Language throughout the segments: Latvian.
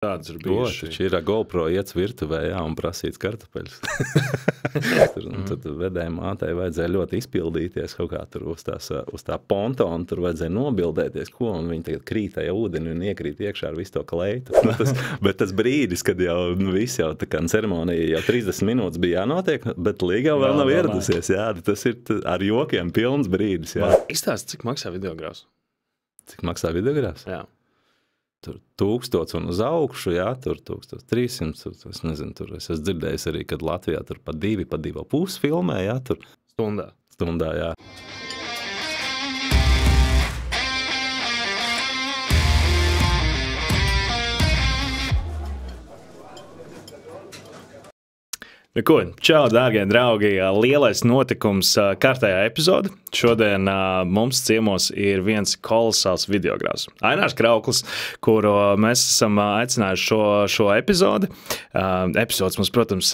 Tādas ir bijušas. Taču ir GoPro iets virtuvē, jā, un prasīts kartupeļus. Tad vedēja mātei vajadzēja ļoti izpildīties kaut kā tur uz tā pontona, tur vajadzēja nobildēties, ko, un viņi tagad krītēja ūdeni un iekrīt iekšā ar visu to kleitu. Bet tas brīdis, kad jau viss jau tā kā ceremonija jau 30 minūtes bija jānotiek, bet līga vēl nav ieradusies, jā. Tas ir ar jokiem pilns brīdis, jā. Izstāst, cik maksā videogrāfs? Cik maksā videogrāfs? Jā. Tur 1000 un uz augšu, jā, tur 1300, es nezinu, tur es esmu dzirdējis arī, kad Latvijā tur pa 2,5 filmē, jā, tur stundā, jā. Ko, čau, dārgie draugi, lielais notikums kārtējā epizode. Šodien mums ciemos ir viens kolosāls videogrāfs. Ainārs Krauklis, kuru mēs esam aicinājuši šo epizodi. Epizodes mums, protams,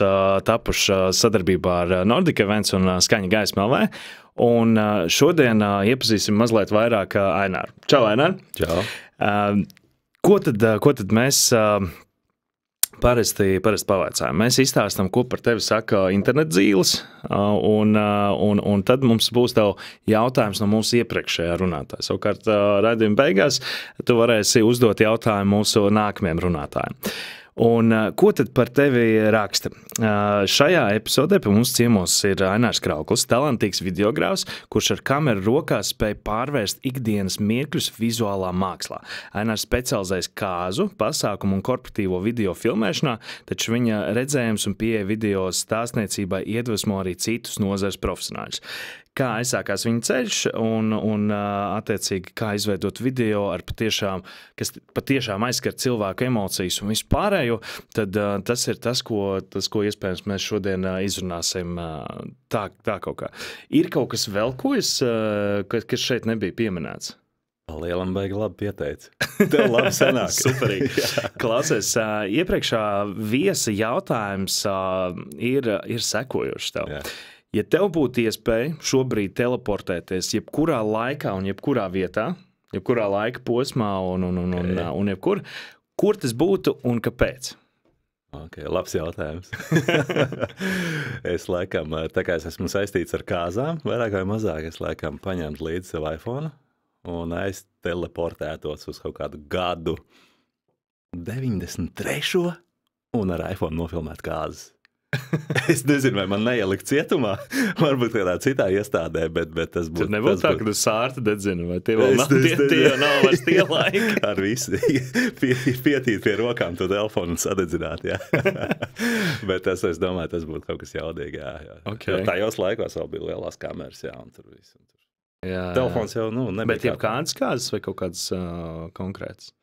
tapuši sadarbībā ar Nordic Events un Skaņa Gaisma LV. Un šodien iepazīsim mazliet vairāk Aināru. Čau, Ainar! Čau! Ko tad mēs... Parasti pavaicājam. Mēs izstāstam, ko par tevi saka internetzīles, un tad mums būs tev jautājums no mūsu iepriekšējā runātāja. Savukārt raidījuma beigās tu varēsi uzdot jautājumu mūsu nākamajiem runātājiem. Un ko tad par tevi raksta? Šajā epizodē pie mums ciemos ir Ainārs Krauklis, talantīgs videogrāfs, kurš ar kameru rokās spēj pārvērst ikdienas mirkļus vizuālā mākslā. Ainārs specializējas kāzu, pasākumu un korporatīvo video filmēšanā, taču viņa redzējums un pieeja video stāstniecībai iedvesmo arī citus nozares profesionāļus. Kā aizsākās viņa ceļš un attiecīgi, kā izveidot video, kas patiešām aizskar cilvēku emocijas un visu pārējo, tad tas ir tas, ko iespējams mēs šodien izrunāsim tā kaut kā. Ir kaut kas vēl, kas šeit nebija pieminēts? Lielam baigi labi pieteici. Tev labi sanāk. Superīgi. Klausies, iepriekšā viesa jautājums ir sekojošs tev. Jā. Ja tev būtu iespēja šobrīd teleportēties jebkurā laikā un jebkurā vietā, jebkurā laika posmā un jebkur, kur tas būtu un kāpēc? Labs jautājums. Es laikam, tā kā es esmu saistīts ar kāzām, vairāk vai mazāk, es laikam paņemtu līdzi savu iPhone un aizteleportētos uz kaut kādu gadu 93. un ar iPhone nofilmēt kāzas. Es nezinu, vai man neielikt cietumā, varbūt kādā citā iestādē, bet tas būtu... Tur nebūtu tā, ka tu sārti dedzinu, vai tie vēl nav, tie jau nav vairs tie laiki. Ar visu pietīt pie rokām to telefonu un sadedzināt, jā. Bet es domāju, tas būtu kaut kas jaudīgi, jā. Okay. Jo tajos laikos vēl bija lielās kameras, jā, un tur viss. Jā. Telefons jau, nebija. Bet jau kādas kāzas vai kaut kādas konkrētas?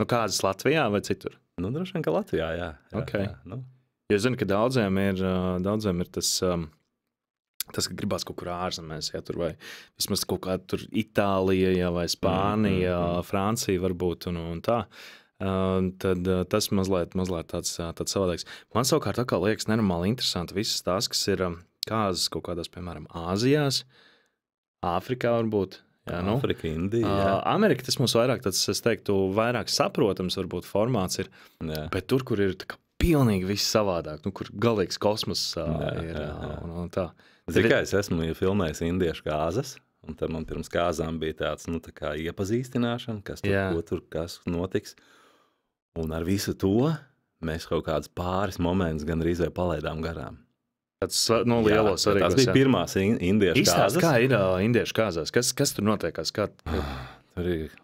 Kāzas Latvijā vai citur? Droši vien, ka Latvijā, jā. Okay. Jā. Jo es zinu, ka daudziem ir tas, ka gribās kaut kur ārzemēs, ja tur vai vismaz kaut kā tur Itālija, ja, vai Spānija, Francija varbūt un tā. Tad tas mazliet tāds savādāks. Man savukārt atkal liekas nenormāli interesanti visas tās, kas ir kāzas kaut kādās, piemēram, Āzijās, Āfrikā varbūt. Jā, Afrika, Indija, jā. Amerika, tas mums vairāk tāds, es teiktu, vairāk saprotams varbūt formāts ir, jā. Bet tur, kur ir tā kā pilnīgi viss savādāk, kur galīgs kosmos ir un tā. Tikai es esmu filmējis indiešu kāzas, un tad man pirms kāzām bija tāds, tā kā iepazīstināšana, kas tur, ko tur, kas notiks. Un ar visu to mēs kaut kāds pāris momentus gandrīz vai palaidām garām. Tāds lielos arī. Tās bija pirmās indiešu kāzas. Kā ir indiešu kāzās? Kas tur notiekās? Tur ir,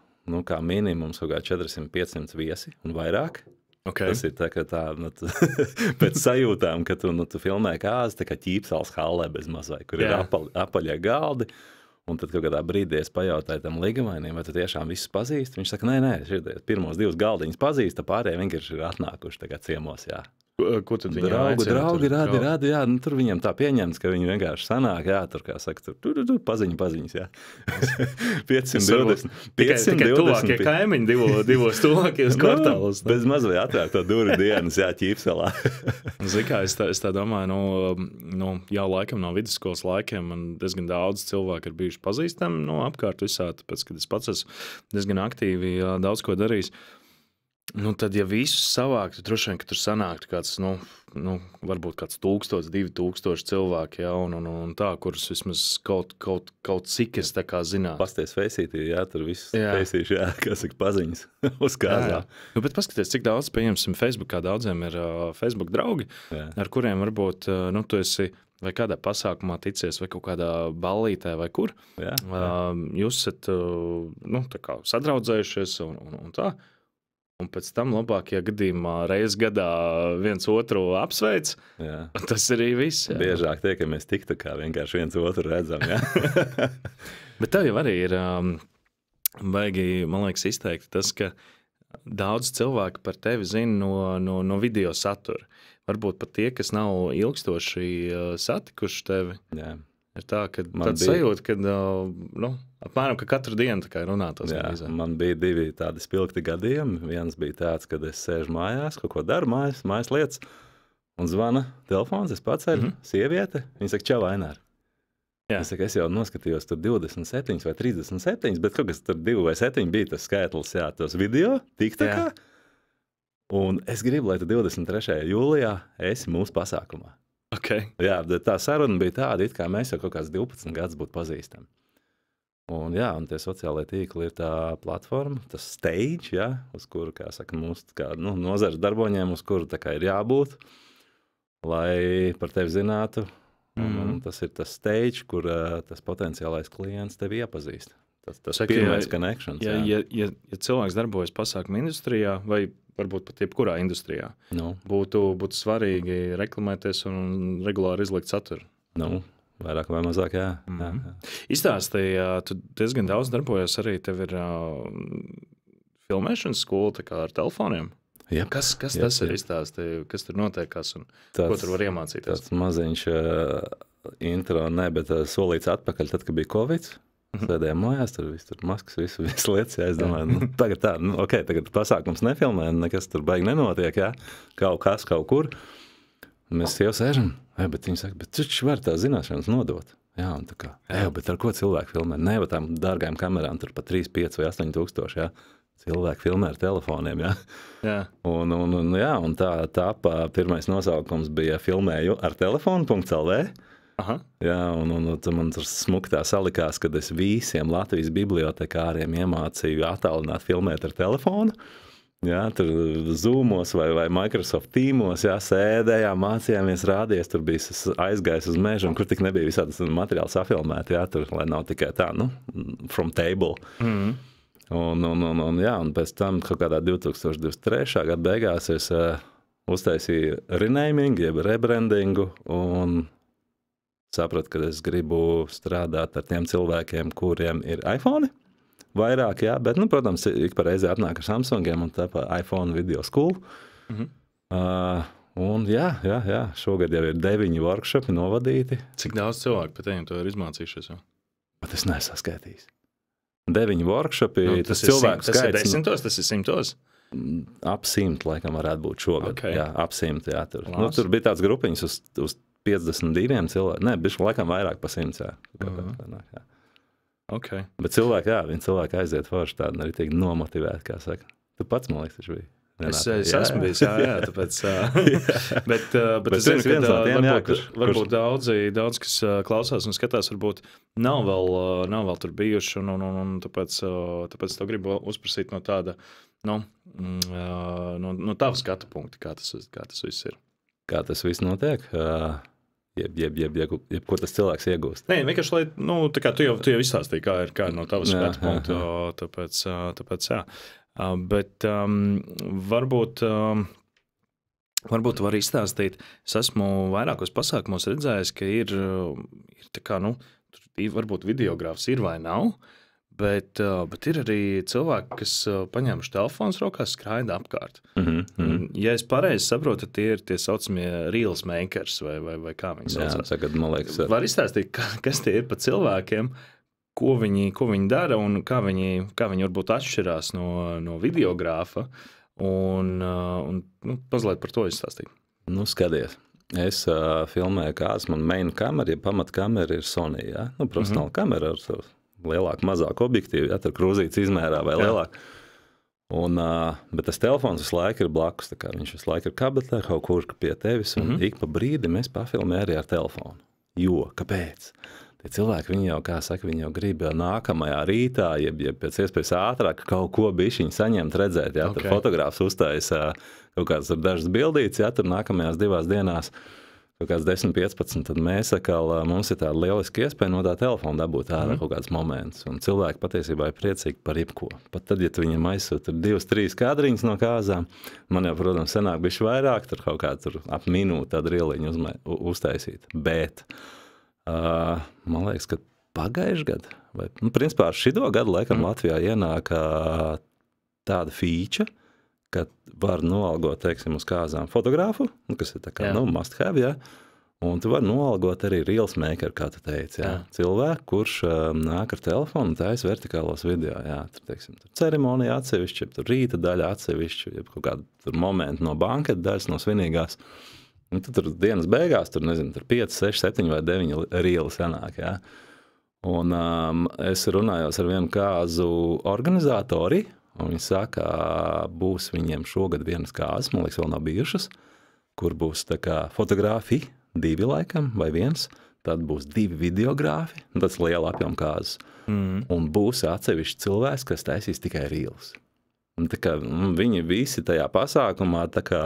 kā minimums kaut kā 400-500 viesi un vairāk. Okay. Tas ir tā, ka pēc sajūtām, ka tu filmē kāzi, tā kā ķīpsals hallē bez mazvai, kur ir apaļie galdi. Un tad kaut kādā brīdī es pajautāju tam līgavainim, vai tu tiešām visus pazīsti? Viņš saka, nē, pirmos 2 galdiņus pazīst, pārējie vienkārši ir atnākuši tagad ciemos, jā. Ko tad viņi draugi rādi, jā, tur viņam tā pieņemts, ka viņi vienkārši sanāk, jā, tur, kā saka, tur paziņas, jā. 520. Tikai tuvākie kaimiņi divos tuvākajos kvartālos. Bez mazvai atvērt to duri dienas, jā, ķīpselā. Zini kā, es tā domāju, jau laikam no vidusskolas laikiem man diezgan daudz cilvēku ir bijuši pazīstami, apkārt visā, tāpēc, kad es pats esmu diezgan aktīvi daudz ko darījis. Nu, tad, ja visus savāktu, droši vien, ka tur sanāktu kāds, varbūt kāds 1000, 2000 cilvēki, un tā, kurus vismaz kaut cik es tā kā zinātu. Pasties Faceitī, tur viss Faceīši, kā saka, paziņas uz kāzām. Nu, bet paskaties, cik daudz, pieņemsim, Facebookā daudziem ir Facebook draugi, ar kuriem varbūt, tu esi vai kādā pasākumā ticies, vai kaut kādā ballītē, vai kur. Jūs esat, tā kā sadraudzējušies un tā. Un pēc tam labākajā gadījumā reizes gadā viens otru apsveic. Tas arī viss. Biežāk tiekamies TikTokā, vienkārši viens otru redzam. Bet tev jau arī ir baigi, man liekas, izteikti tas, ka daudz cilvēku par tevi zina no video satura. Varbūt pat tie, kas nav ilgstoši satikuši tevi. Jā. Ir tā, ka tad sajūta, ka apmēram ka katru dienu tā kā runātos. Man bija 2 tādi spilgti gadījumi. Viens bija tāds, kad es sēžu mājās, kaut ko daru mājas lietas, un zvana telefons, es paceļu, sieviete, viņa saka, čau, Ainār. Es saku, es jau noskatījos tur 27 vai 37, bet kaut kas tur 2 vai 7 bija tas skaitlis, tos video, TikTokā. Un es gribu, lai tu 23. jūlijā esi mūsu pasākumā. Okay. Jā, tā saruna bija tāda, it kā mēs jau kaut kāds 12 gadus būtu pazīstami. Un tie sociālai tīkli ir tā platforma, tas stage, uz kuru, kā saka, mūsu nozares darboņiem, uz kuru tā kā ir jābūt, lai par tevi zinātu. Un tas ir tas stage, kur tas potenciālais klients tevi iepazīst. Tas pirmais connections. Ja cilvēks darbojas pasākumu industrijā vai varbūt pat jebkurā industrijā, būtu svarīgi reklamēties un regulāri izlikt saturu. Vairāk vai mazāk, jā. Izstāstīja, tu diezgan daudz darbojies arī, tev ir filmēšanas skola tā kā ar telefoniem. Kas tas ir izstāstīja, kas tur notiekās un ko tur var iemācīties? Tāds maziņš intro, bet solīts atpakaļ, tad, kad bija Covid. Sēdējām mājās, tur maskas, visu lietas, es domāju, tagad tagad pasākums nefilmē, nekas tur baigi nenotiek, kaut kas, kaut kur. Un mēs jau sēžam, bet viņi saka, bet taču var tā zināšanas nodot. Un tā kā, bet ar ko cilvēku filmē? Ne, bet tām dārgajām kamerām tur pat 3, 5 vai 8 tūkstoši, cilvēki filmē ar telefoniem, Un tā pirmais nosaukums bija filmēju ar telefonu.lv. Un man tur smuki tā salikās, kad es visiem Latvijas bibliotekāriem iemācīju attālināt filmēt ar telefonu. Tur Zoomos vai Microsoft Teamos, sēdējām, mācījāmies, rādījās, tur bija aizgājis uz mežu, un kur tik nebija visādas materiāli safilmēti, tur, lai nav tikai tā, from table. Un pēc tam kaut kādā 2023. Gada beigās es uztaisīju renaming, jeb rebrandingu, un sapratu, ka es gribu strādāt ar tiem cilvēkiem, kuriem ir iPhone. Vairāk, bet, protams, ik pa reizi atnāk ar Samsungiem un tā pa iPhone video school. Un šogad jau ir 9 workshopi novadīti. Cik daudz cilvēku pat teiem to ir izmācījušies jau? Bet es neesmu saskaitījis. 9 workshopi, tas cilvēku skaits. Tas ir 10, tas ir 100? Ap 100, laikam, varētu būt šogad. Ap 100, tur. Tur bija tāds grupiņas uz 52 cilvēki. Nē, bišķi laikam vairāk pa 100, Bet cilvēki aiziet forši tādi arī tiek nomotivēti, kā saka. Tu pats, man liekas, taču biji. Es esmu bijis, tāpēc. Bet es zinu, ka varbūt daudz, kas klausās un skatās, varbūt nav vēl tur bijuši, un tāpēc to gribu uzprasīt no tāda, no tava skatu punkta, kā tas viss ir. Kā tas viss notiek? Ko tas cilvēks iegūst. Nē, vienkārši, lai, tā kā tu jau izstāstīji, kā ir no tavas skatu punktu, tāpēc jā. Bet varbūt tu vari izstāstīt, es esmu vairākos pasākumos redzējis, ka ir tā kā, tur varbūt videogrāfs ir vai nav, bet ir arī cilvēki, kas paņēmuši telefons rokās, skraida apkārt. Ja es pareizi saprotu, tie ir tie saucamie reels makers vai kā viņi saucās. Tagad, man liekas, var izstāstīt, kas tie ir pa cilvēkiem, ko viņi dara un kā viņi varbūt atšķirās no videogrāfa un mazliet par to izstāstīt. Skaties. Es filmēju kāds, man main kamera, pamatkamera ir Sony, profesionāla kamera ar lielāku, mazāku objektīvu, tur krūzītes izmērā vai lielāku. Bet tas telefons visu laiku ir blakus. Viņš visu laiku ir kabelē, kaut kur pie tevis. Un ik pa brīdim es pafilmēju arī ar telefonu. Jo, kāpēc? Tie cilvēki, viņi jau, kā saka, viņi jau grib nākamajā rītā, jeb pēc iespējas ātrāk kaut ko bišķiņu saņemt, redzēt. Ja? Tur fotogrāfs uztaisa kaut kādas dažas bildītes, ja? Tur nākamajās 2 dienās kaut kāds 10-15, tad mēs mums ir tāda lieliska iespēja no tā telefona dabūt ārā kaut kāds moments. Un cilvēki patiesībā ir priecīgi par jebko. Pat tad, ja tu viņam aizsūti 2-3 kadriņas no kāzām, man jau, protams, senāk bišķi vairāk, tur kaut kā tur ap minūti tādu rieliņu uztaisīt. Bet man liekas, ka pagājuši gadu, vai, principā ar šito gadu laikam Latvijā ienāk tāda feature, ka var noalgot, teiksim, uz kāzām fotogrāfu, kas ir tā kā, must have, ja? Un tu vari noalgot arī reels maker, kā tu teici, ja? Cilvēku, kurš nāk ar telefonu un taisa vertikālos video, ja? Tur, teiksim, tur ceremonija atsevišķi, tur rīta daļa atsevišķi, kaut kādu tur momentu no banketa daļas, no svinīgās. Un tur dienas beigās, tur, nezinu, tur 5, 6, 7 vai 9 rieli sanāk, ja? Un es runājos ar vienu kāzu organizatori, un viņi saka, būs viņiem šogad vienas kāzas, man liekas, vēl nav bijušas, kur būs tā kā fotogrāfi, 2 laikam, vai 1, tad būs 2 videogrāfi, un tas liela apjoma kāzas. Un būs atsevišķi cilvēks, kas taisīs tikai reels. Un tā kā viņi visi tajā pasākumā tā kā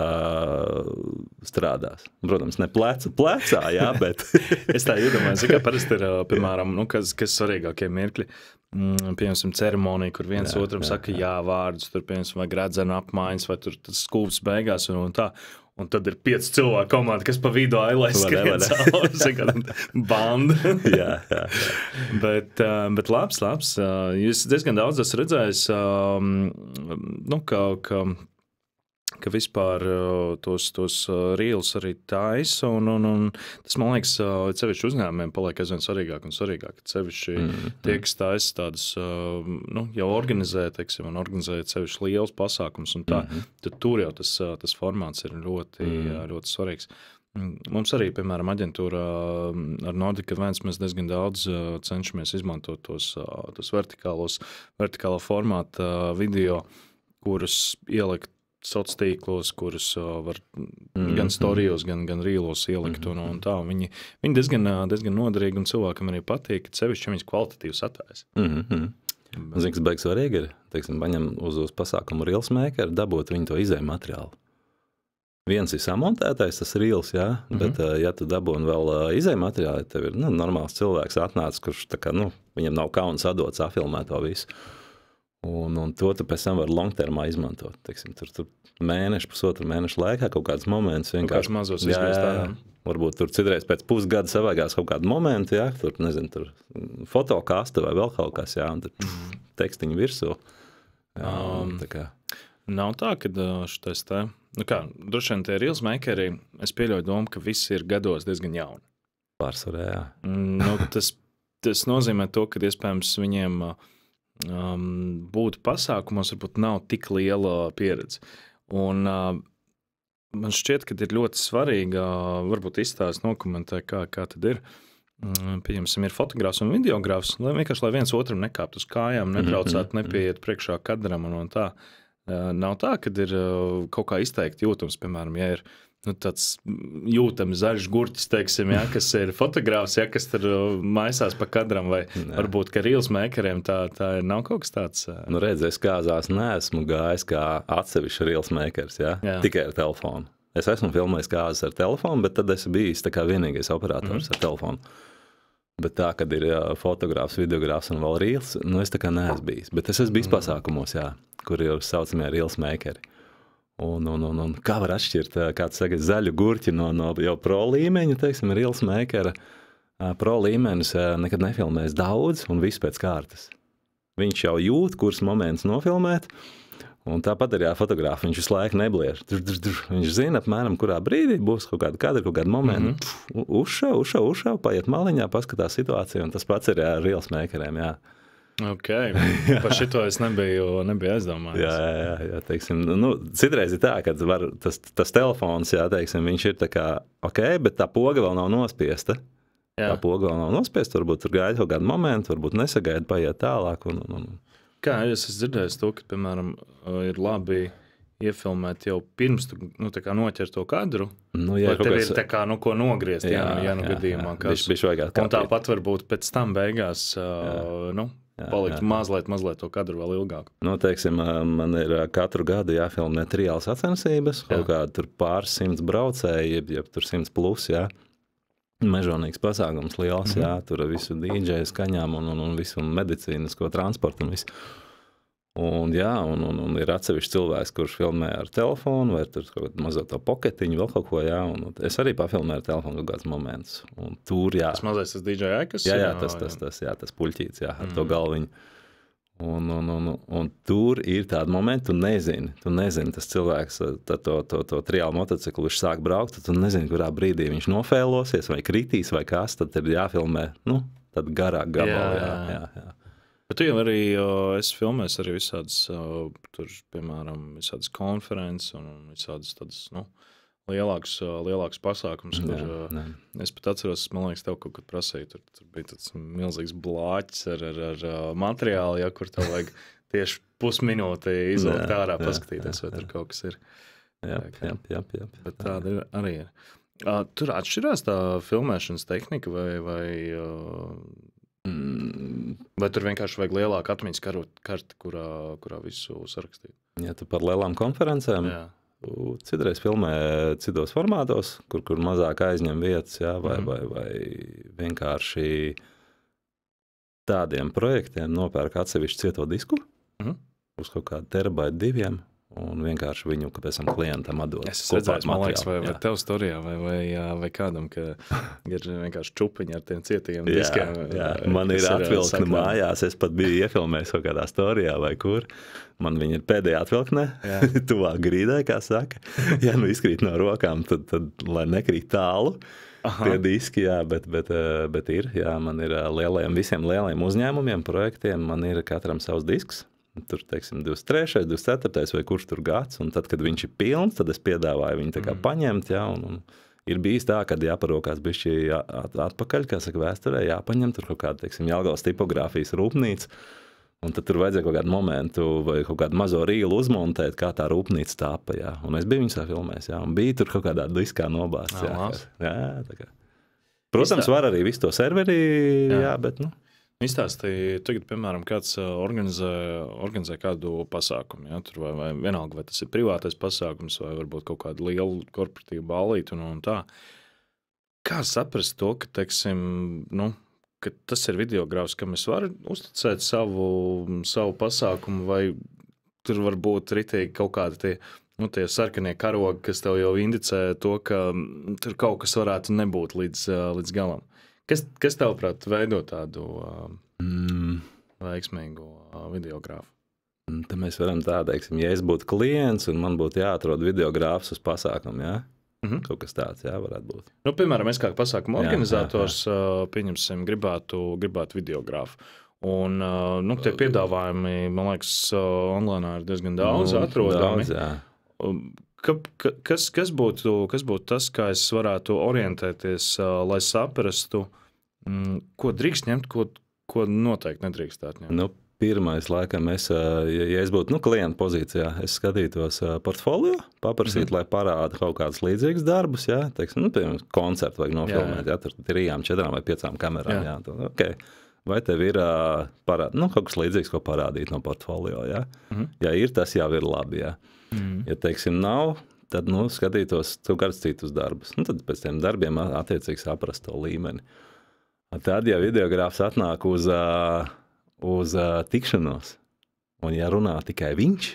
strādās. Protams, ne plecā, jā, bet... Es tā iedomājos, ka parasti ir, piemēram, kas svarīgākie mirkļi. Piemēram, ceremonija, kur viens otram saka jā vārdus, tur, piemēram, vai gredzena apmaiņas, vai tur tas skūps beigās un tā. Un tad ir 5 cilvēku komanda, kas pa vidu ailais skrien cauri, banda. jā. Bet labs. Jūs diezgan daudz esat redzējis, ka vispār tos reels arī taisa, un tas, man liekas, sevišķi uzņēmumiem paliek aizvien svarīgāk un svarīgāk. Sevišķi tie, kas taisa tādas, jau organizē, teiksim, un organizē sevišķi liels pasākums, un tā, tad tur jau tas formāts ir ļoti, ļoti svarīgs. Mums arī, piemēram, aģentūrā ar Nordic Events mēs diezgan daudz cenšamies izmantot tos vertikālo formātu video, kurus ielikt sociālos tīklos, kurus var gan storijos, gan reelos ielikt un tā. Viņi diezgan noderīgi un cilvēkam arī patīk, ka sevišķi viņas kvalitatīvi sataisa. Zini, kas beigas svarīgi ir, teiksim, paņem uz pasākumu reels maker, dabūt viņu to izēju materiālu. Viens ir samontētais, tas reels, jā, bet ja tu dabūni vēl izēju materiālu, tev ir normāls cilvēks atnācis, kurš tā kā, viņam nav kauns atdot safilmēt to visu. Un to tu pēc tam var long-termā izmantot. Teiksim, tur mēnešu, pusotru mēnešu laikā kaut kāds moments vienkārši mazos izgriezt tādā. Varbūt tur citreiz pēc pusgada savāgās kaut kādu momentu, jā, tur, nezinu, tur fotokasta vai vēl kaut kas, jā, un tur tekstiņu virsū. Jā, tā kā. Nav tā, ka šitais te, droši vien tie reels makeri, es pieļauju domu, ka visi ir gados diezgan jauni. Pārsvarē, jā. Tas nozīmē to, ka iespējams viņiem būtu pasākumos, varbūt nav tik liela pieredze. Un man šķiet, ka ir ļoti svarīgi, varbūt izstāst, nokomentē, kā tad ir. Pieņemsim, ir fotogrāfs un videogrāfs, lai viens otram nekāpt uz kājām, netraucētu, nepieiet priekšā kadram un tā. Nav tā, kad ir kaut kā izteikti jūtams, piemēram, ja ir tāds jūtams zaļš gurķis, teiksim, ja, kas ir fotogrāfs, ja, kas tur maisās pa kadram, vai varbūt, ka reels makeriem tā nav kaut kas tāds? Redz, es kāzās neesmu gājis kā atsevišķi reels makers, ja, tikai ar telefonu. Es esmu filmējis kāzas ar telefonu, bet tad esmu bijis tā kā vienīgais operators ar telefonu. Bet tā, kad ir fotogrāfs, videogrāfs un vēl reels, es tā kā neesmu bijis. Bet es esmu bijis pasākumos, jā, kur ir saucamie reels makeri. Un kā var atšķirt, kā tu saki, zaļu gurķi no jau pro līmeņa, teiksim, reels makera. Pro līmenis nekad nefilmēs daudz un viss pēc kārtas. Viņš jau jūt, kurus moments nofilmēt, un tāpat arī fotogrāfi, viņš visu laiku neblieš. Viņš zina apmēram, kurā brīdī būs kaut kāda kadra, kaut kāda momenta. Uzšau, paiet maliņā, paskatās situāciju, un tas pats ir ar reels makeriem, jā. Ok, par šito es nebiju aizdomājis. Jā, teiksim, citreiz ir tā, ka tas telefons, jā, teiksim, viņš ir tā kā, ok, bet tā poga vēl nav nospiesta. Jā. Tā poga vēl nav nospiesta, varbūt tur gaida kaut kādu momentu, varbūt nesagaida, paiet tālāk. Kā es esmu dzirdējis to, ka, piemēram, ir labi iefilmēt jau pirms tu tā kā noķer to kadru, Ja vai tev ir tā kā, ko nogriezt, gadījumā, kas. Un tāpat varbūt pēc tam beigās, palikt mazliet to kadru vēl ilgāk. Teiksim, man ir katru gadu jāfilmē triāls sacensības, kaut kā tur pāris 100 braucēji, jeb tur 100 plus, mežonīgs pasākums liels, tur visu DJ skaņām un visu medicīnisko transportu un visu. Un ir atsevišķi cilvēks, kurš filmē ar telefonu, vai tur kaut kādu mazo to poketiņu, vēl kaut ko, un es arī pafilmēju ar telefonu kaut kāds moments. Un tur, Tas mazais tas DJ ekas? Tas puļķīts, ar to galviņu. Un tur ir tādi momenti, tu nezini, tas cilvēks, to triālu motociklu, viņš sāk braukt, tu nezini, kurā brīdī viņš nofēlosies, vai kritīs, vai kas, tad ir jāfilmē, tad garāk gabalā, jā. Bet tu jau arī esi filmējis arī visādas, tur, piemēram, visādas konferences un visādas tādas, lielāks pasākums, kur es pat atceros, man liekas, tev kaut kad prasīju, tur bija tāds milzīgs blāķis ar materiālu, kur tev vajag tieši pusminūti izvilkt ārā, paskatīties, vai tur kaut kas ir. Jā. Bet tāda arī ir. Tur atšķirās tā filmēšanas tehnika vai tur vienkārši vajag lielāku atmiņas karti, kurā visu sarakstīt? Ja tu par lielām konferencēm, citreiz filmē citos formātos, kur mazāk aizņem vietas, vai vienkārši tādiem projektiem nopērk atsevišķi cieto disku uz kaut kādu terabaitu 2, un vienkārši viņu, ka pēc tam klientam atdod. Es redzēju, man liekas, vai tev storijā, vai kādam, ka ir vienkārši čupiņi ar tiem cietajiem diskiem. Man ir atvilkne mājās, es pat biju iefilmējis kaut kādā storijā vai kur. Man viņa ir pēdējā atvilknē, tuvāk grīdai, kā saka. Izkrīt no rokām, tad lai nekrīt tālu. Tie diski, bet ir, man ir visiem lielajiem uzņēmumiem, projektiem, man ir katram savs disks. Tur, teiksim, 23., 24. vai kurš tur gads, un tad, kad viņš ir pilns, tad es piedāvāju viņu tā kā paņemt, un ir bijis tā, kad jāparokās bišķi atpakaļ, kā saka, vēsturē, jāpaņem tur kaut kāda, teiksim, Jelgavas tipogrāfijas rūpnīca, un tad tur vajadzēja kaut kādu momentu vai kaut kādu mazo rīlu uzmontēt, kā tā rūpnīca tāpa, un es biju viņu filmējis, un bija tur kaut kādā diskā nobāsts, tā kā. Protams, var arī visu to serveri, bet, Izstāstīja, tagad, piemēram, kāds organizē kādu pasākumu, tur vai vienalga, vai tas ir privātais pasākums, vai varbūt kaut kāda liela korporatīva ballīte un tā. Kā saprast to, ka, teiksim, ka tas ir videogrāfs, kam es varu uzticēt savu pasākumu, vai tur var būt ritīgi kaut kādi tie sarkanie karogi, kas tev jau indicē to, ka tur kaut kas varētu nebūt līdz galam. Kas tavuprāt veido tādu veiksmīgu videogrāfu? Tad mēs varam tā, teiksim, ja es būtu klients un man būtu jāatrod videogrāfs uz pasākumu, kaut kas tāds, varētu būt. Piemēram, es kā pasākuma organizators, pieņemsim, gribētu videogrāfu. Un, tie piedāvājumi, man liekas, online ir diezgan daudz atrodami. Kas būtu tas, kā es varētu orientēties, lai saprastu, ko drīkst ņemt, ko noteikti nedrīkstāt ņemt? Pirmais, laikam, ja es būtu klienta pozīcijā, es skatītos portfolio, paprasīt, lai parāda kaut kādus līdzīgus darbus, teiksim, piemēram, koncertu vajag nofilmēt, tur 3, 4 vai 5 kamerām, vai tev ir kaut kas līdzīgs, ko parādīt no portfolio, Ja ir, tas jau ir labi, Ja, teiksim, nav, tad, skatītos kāds citus darbus. Tad pēc tiem darbiem attiecīgi saprast to līmeni. Tad, ja videogrāfs atnāk uz tikšanos, un ja runā tikai viņš,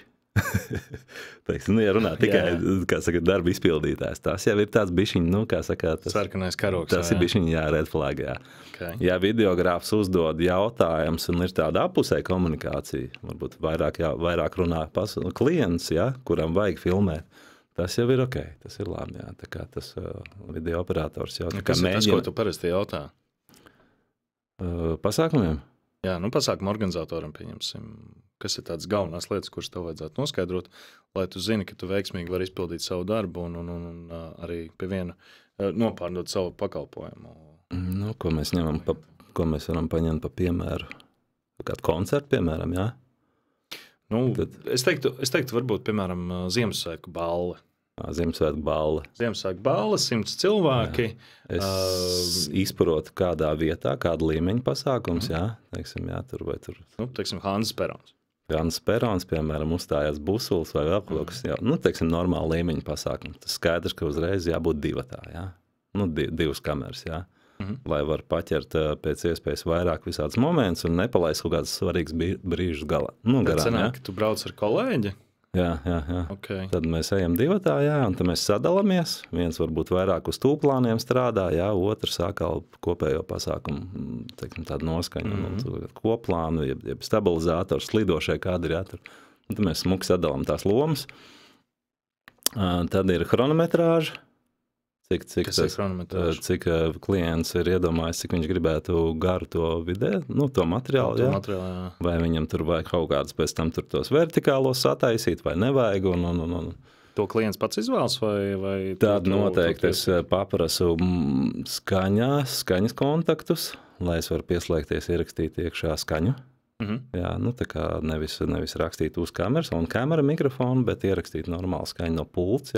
teiksim, ja runā tikai, kā saka, darba izpildītājs, tas jau ir tāds bišķiņ, kā saka, sarkanais karoks. Tas ir bišķiņ, red flag, Okay. Ja videogrāfs uzdod jautājums un ir tāda apusēja komunikācija, varbūt vairāk runā klients, kuram vajag filmēt, tas jau ir ok, tas ir labi, tā kā tas video operators jau. Kas ir tas, ko tu parasti jautā? Pasākumiem? Pasākuma organizatoram, pieņemsim, kas ir tādas galvenās lietas, kuras tev vajadzētu noskaidrot, lai tu zini, ka tu veiksmīgi vari izpildīt savu darbu un arī pie viena nopārdot savu pakalpojumu. Ko mēs ņemam, ko mēs varam paņemt pa piemēru? Kādu koncertu, piemēram, Nu, es teiktu, varbūt, piemēram, Ziemassvētku balli. Ziemassvētku balli. Ziemassvētku balli, 100 cilvēki. Es izprotu kādā vietā, kāda līmeņa pasākums, teiksim, tur vai tur. Nu, teiksim, Hanzas Perons. Hanzas Perons, piemēram, uzstājās Busuls vai vēl kaut kas, teiksim, normāla līmeņa pasākums. Tas skaidrs, ka uzreiz jābūt divatā, divas kameras, lai var paķert pēc iespējas vairāk visādas momentus un nepalaist kaut kādas svarīgas brīžus garām. Sanāk, ka tu brauc ar kolēģi? Jā. Okay. Tad mēs ejam divatā, un tad mēs sadalāmies. Viens varbūt vairāk uz tūplāniem strādā, otrs atkal kopējo pasākumu, teiksim, tādu noskaņu, koplānu, jeb stabilizātors, slidošai kādi ir tur. Un tad mēs smuki sadalām tās lomas. Tad ir chronometrāža. Cik klients ir iedomājis, cik viņš gribētu garu to video, to materiālu, vai viņam tur vajag kaut kādus pēc tam tur tos vertikālos sataisīt, vai nevajag, un. To klients pats izvēlas, vai Tad noteikti es paprasu skaņas kontaktus, lai es varu pieslēgties, ierakstīt iekšā skaņu. Jā, tā kā nevis rakstīt uz kameras un kamera mikrofonu, bet ierakstīt normālu skaņu no pults,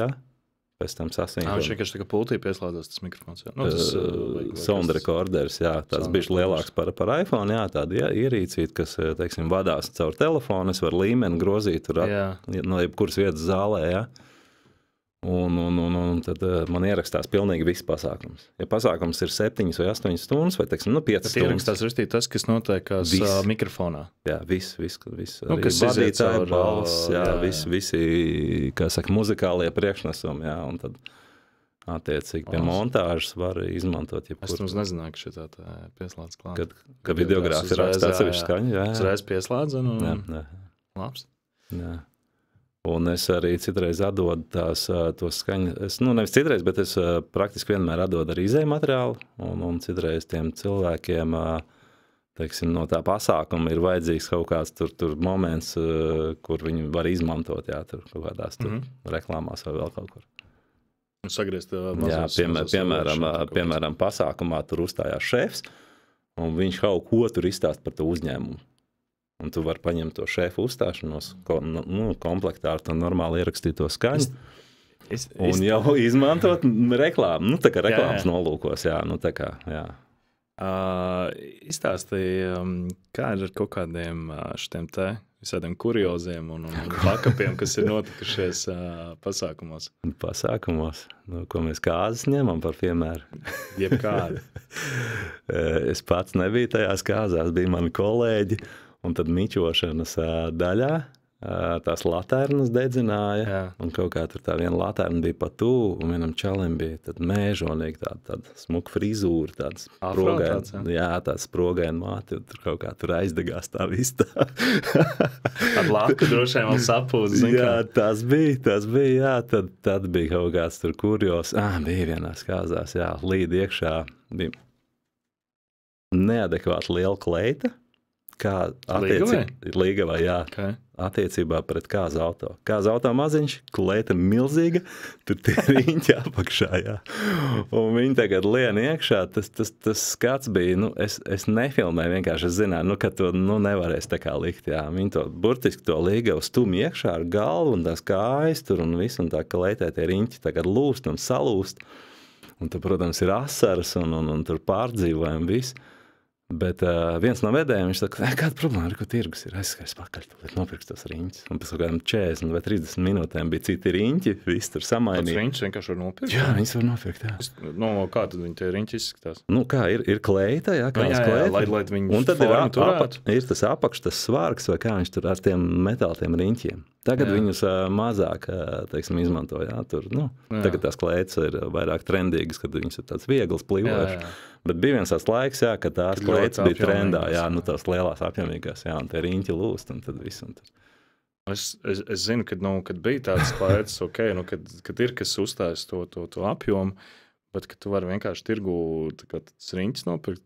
pēc tam sasniegt. Viņš vienkārši tā kā pultī pieslēdzās tas mikrofons. Sound recorders, tas bija lielāks par iPhone, tāda ierīcīt, kas, teiksim, vadās caur telefonu, es varu līmeni grozīt tur no jebkuras vietas zālē, Un tad man ierakstās pilnīgi viss pasākums. Ja pasākums ir 7 vai 8 stundas, vai, teiksim, 5 stundas. Ierakstās arī tas, kas notiekās mikrofonā. Jā, viss. Kas vadītāji, balss, visi, kā saka, muzikālie priekšnesumi, un tad attiecīgi pie montāžas var izmantot jebkur. Es mums nezināju, ka šitā tā pieslēdz klāt. Kad videogrāfi raksta atsevišķu skaņu, Uzreiz pieslēdza, labs. Jā. Un es arī citreiz atdodu tos skaņu. Nevis citreiz, bet es praktiski vienmēr atdodu arī izēju materiālu. Un citreiz tiem cilvēkiem, teiksim, no tā pasākuma ir vajadzīgs kaut kāds tur moments, kur viņi var izmantot, tur kaut kādās reklāmās vai vēl kaut kur. Sagriezt piemēram, pasākumā tur uzstājās šefs, un viņš kaut ko tur izstāst par to uzņēmumu. Un tu vari paņemt to šefu uzstāšanos, komplektā ar to normāli ierakstīt to skaņu. Un jau izmantot reklāmu, tā kā reklāmas nolūkos, Izstāstīja, kā ir ar kaut kādiem šitiem visādiem kurioziem un pakapiem, kas ir notikušies pasākumos. Pasākumos? Ko mēs kāzas ņemam par piemēru? Jebkādi. Es pats nebiju tajās kāzās, bija mani kolēģi. Un tad miķošanas daļā tās laternas dedzināja, un kaut kā tur tā viena laterna bija pa tuvu, un vienam čalim bija tad mēžonīgi tāda smuka frizūra, tāds sprogaina māte, un tur kaut kā tur aizdegās tā viss tā. Ar laku droši vien vēl sapūd, zin kā? Tas bija, tad bija kaut kāds tur kurjos, bija vienās kāzās, līd iekšā, bija neadekvāti liela kleita, kā Līgavai, attiecībā pret kāzu auto. Kāzu auto maziņš, kleita milzīga, tur tie riņķi apakšā, Un viņi tagad lien iekšā, tas skats bija, es nefilmēju vienkārši, es zināju, ka to nevarēs tā kā likt, Viņi to burtiski to Līgavu stum iekšā ar galvu un tās kājas tur un visu, un tā kleitē tie riņķi tagad lūst un salūst. Un tur, protams, ir asaras un tur pārdzīvojumi viss. Bet viens no vedējiem, viņš saka, kāda problēma ir, ko tirgus ir? Aizskais pakaļ, tad nopirks tos riņķus. Un pēc kādiem 40 vai 30 minūtēm bija citi riņķi, viss tur samainīja. Tāds riņķis vienkārši var nopirkt? Jā, viņas var nopirkt, Kā tad viņi tie riņķi izskatās? Kā ir kleita, kleita. Lai viņi un tad ir tas apakš, tas svārks, vai kā viņš tur ar tiem metāltiem riņķiem. Tagad viņus mazāk, teiksim, izmanto, tur, tagad tās kleitas ir vairāk trendīgas, kad viņas ir tāds viegls, plīvošs. Bet bija viens tāds laiks, kad tās kleitas bija trendā, tās lielās apjomīgās, un tie riņķi lūst, un tad viss. Es zinu, kad bija tādas kleitas, kad ir kas uzstājas to apjomu, bet kad tu vari vienkārši tirgu tas riņķis nopirkt.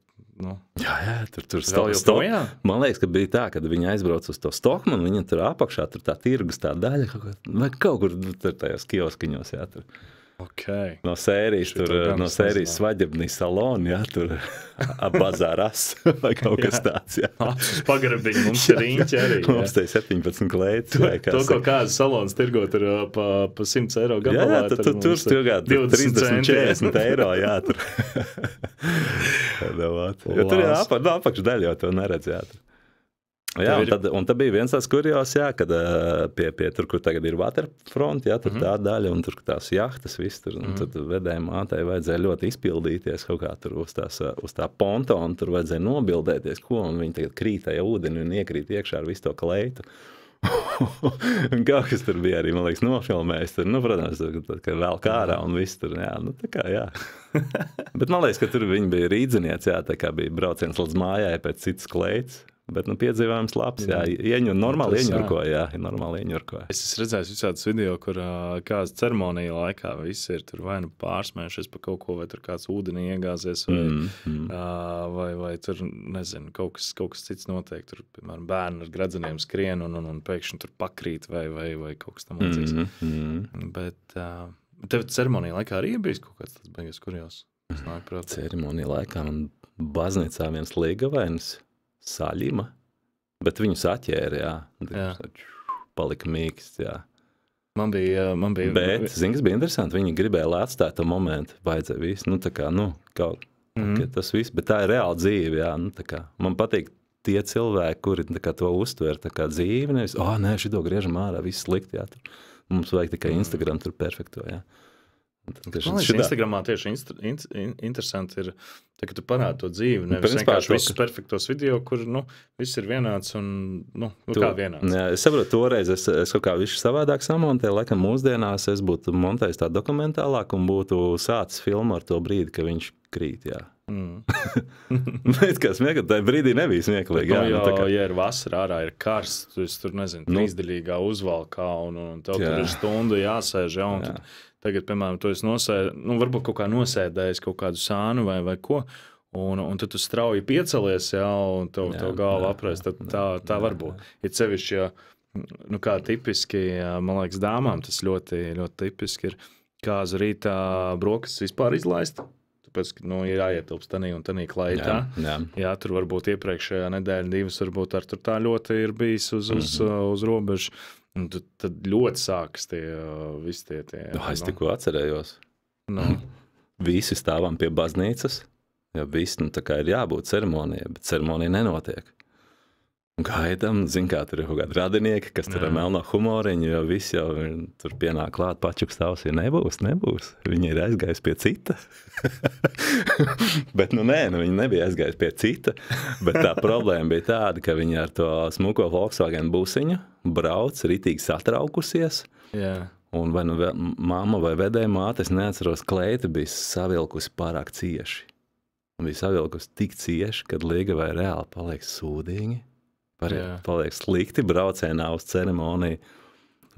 Jā, tur man liekas, ka bija tā, kad viņi aizbrauc uz to Stokmanu, viņa tur apakšā, tur tā tirgus tā daļa, vai kaut kur tur tajos kioskiņos, tur. Okay. No sērijas, no sērijas Svaģebnī saloni, jā, tur bazāras vai kaut kas tāds, jā. Uz pagarabiņu mums ir riņķi arī. Mums te 17 klētas. To, ko kāds salons tirgo tur pa 100 eiro gabalā. Jā, tur 30-40 eiro, jā, tur. Jo tur ir apakšdaļa, jo to neredz, jā. Jā, un tad bija viens tāds kurjos, jā, kad pie tur, kur tagad ir waterfront, jā, tur tā daļa, un tur tās jahtas viss tur, un tad vedēja mātei vajadzēja ļoti izpildīties kaut kā tur uz tā pontona, tur vajadzēja nobildēties, ko, un viņi tagad krītēja ūdeni un iekrīt iekšā ar visu to kleitu. Un kaut kas tur bija arī, man liekas, nofilmējis tur, nu, protams, ka vēl kārā un viss tur, jā, nu, tā kā, jā. Bet man liekas, ka tur viņi bija rīdzinieci, jā, tā kā bija brauciens līdz mājai pēc citas kleitas. Bet, nu, piedzīvājums labs, jā, normāli ieņurkoja. Es esmu redzējis visādus video, kur kāds ceremonija laikā visi ir tur vai nu pārsmējušies pa kaut ko, vai tur kāds ūdenī iegāzies, vai tur, nezinu, kaut kas cits notiek. Tur, piemēram, bērni ar gradzeniem skrien un pēkšņi tur pakrīt vai kaut kas tam līdzīgs. Bet tev ceremonija laikā arī bijis kaut kāds tāds beigas kurjos? Ceremonija laikā man baznīcā viens līgavainis. Saļima, bet viņus atķēra, jā. Palika mīksts, jā. Man bija... Bet, zini, kas bija interesanti, viņi gribēja, lai atstāja to momentu, vajadzēja visu, nu, tā kā, nu, kaut, tas viss, bet tā ir reāla dzīve, jā, nu, tā kā, man patīk tie cilvēki, kuri, tā kā, to uztver, tā kā dzīve, nevis, nē, šito griežam ārā, viss slikti, jā, tur, mums vajag tikai Instagram tur perfekto, jā. Man liekas, Instagramā tieši interesanti ir, tā, ka tu parādi to dzīvi, nevis vienkārši visus perfektos video, kur, nu, viss ir vienāds un, nu kā vienāds. Jā, es saprotu, toreiz es kaut kā visu savādāk samontēju, laikam mūsdienās es būtu montējis tā dokumentālāk un būtu sācis filmu ar to brīdi, ka viņš krīt, jā. Bet kā smieklīgi, tajā brīdī nebija smieklīgi. Jā, ja ir vasara, ārā ir karsts, tu tur, nezinu, trīsdaļīgā uzvalkā un tev tur ir stundu jāsēž, jā, un tagad, piemēram, tu esi varbūt kaut kā nosēdējis kaut kādu sānu vai ko, un tad tu strauji piecelies, jā, un tev galva apreiz, tad tā var būt. Ir sevišķi, ja, nu kā tipiski, man liekas, dāmām tas ļoti, ļoti tipiski ir kāzu rītā brokas vispār izlaist. Tāpēc, ka, nu, ir jāietilpst tanī un tanī kleitā. Jā, tur varbūt iepriekšējā nedēļa, divas, varbūt ar tur tā ļoti ir bijis uz robežu. Un tad ļoti sākas tie visi tie. Es tikko atcerējos. Visi stāvam pie baznīcas, jo visi, nu, tā kā ir jābūt ceremonijai, bet ceremonija nenotiek. Un gaidām, zin kā, tur ir kaut kādi radinieki, kas tur ar melno humoriņu, jo visi jau tur pienāk klāt pačuks tausī, nebūs. Viņi ir aizgājis pie cita. Bet, viņi nebija aizgājis pie cita, bet tā problēma bija tāda, ka viņi ar to smuko Volkswagen busiņu brauc, ritīgi satraukusies. Jā. Un vai nu mamma vai vedēja māte, es neatceros, kleita bija savilkusi pārāk cieši. Un bija savilkusi tik cieši, kad Liegavai reāli paliek sūdīgi. Paliek slikti braucienā uz ceremoniju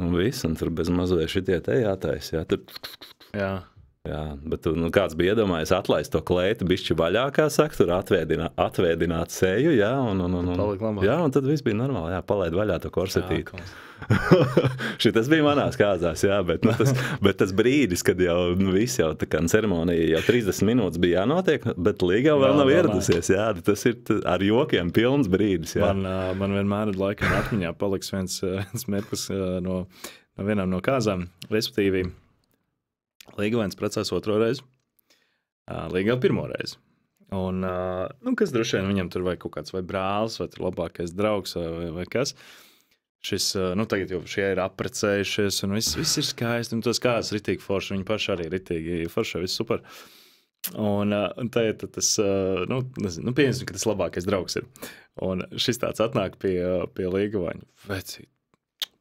un viss, un tur bez mazliet šitie te jātais, jā, tur... Jā, bet tu, kāds bija iedomājies atlaist to kleitu bišķi vaļā, kā saka, tur atvēdināt seju, jā, un tad viss bija normāli, jā, palaid vaļā to korsetīti. Šitas bija manās kāzās, jā, bet tas brīdis, kad jau viss jau tā kā ceremonija jau 30 minūtes bija jānotiek, bet Līgava vēl nav ieradusies, jā, tas ir ar jokiem pilns brīdis, jā. Man vienmēr laikam atmiņā paliks viens mirklis no vienām no kāzām, respektīvi Līgavains precās otro reizi, Līgava pirmo reizi. Un, kas droši vien viņam tur vai kaut kāds vai brālis, vai tur labākais draugs, vai kas. Šis, tagad jau šie ir apprecējušies, un viss ir skaisti, un tos kāds ritīgi forši, viņi paši arī ritīgi forši, viss super. Un tad tas, pieņemsim, ka tas labākais draugs ir. Un šis tāds atnāk pie Līgavaņa. Vecīt,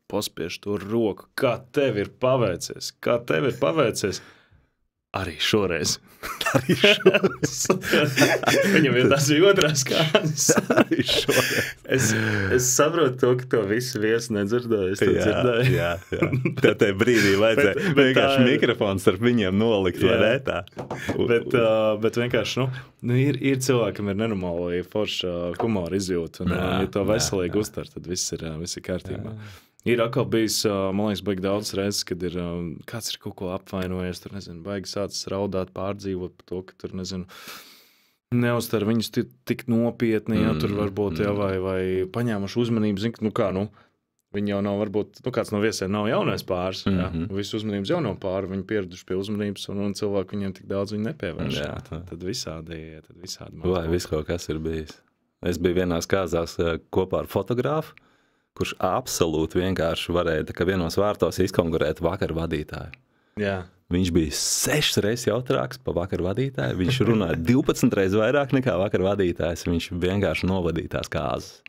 paspiež to roku, kā tev ir paveicies, Arī šoreiz. Viņam ir tās otrās kāzas. Arī šoreiz. Es saprotu to, ka to visu viesi nedzirdēju. Es to dzirdēju. Jā. Te brīdī vajadzēja vienkārši mikrofons starp viņiem nolikt, vai ne tā? Bet vienkārši, ir cilvēkam ir nenormāli forša humora izjūta, un ja to veselīgi uztver, tad viss ir kārtībā. Ir atkal bijis, man liekas, baigi daudz reizes, kad ir kāds ir kaut ko apvainojies, tur, nezinu, baigi sācis raudāt, pārdzīvot par to, ka tur, nezinu, neuztver viņus tik nopietni, ja tur varbūt, ja, vai paņēmuši uzmanību, zin, nu kā, nu, viņi jau nav, varbūt, nu kāds no viesiem nav jaunais pāris, ja, visu uzmanības jau nav pāri, viņi pieraduši pie uzmanības, un cilvēki viņiem tik daudz viņi nepievērš. Jā, tad visādi vai viss kaut kas ir bijis. Es biju vienās kāzās kopā ar fotogrāfu, kurš absolūti vienkārši varēja tā kā vienos vārtos izkonkurēt vakar vadītāju. Jā. Viņš bija 6 reizes jautrāks pa vakar vadītāju, viņš runāja 12 reizes vairāk nekā vakar vadītājs, viņš vienkārši novadīja tās kāzas.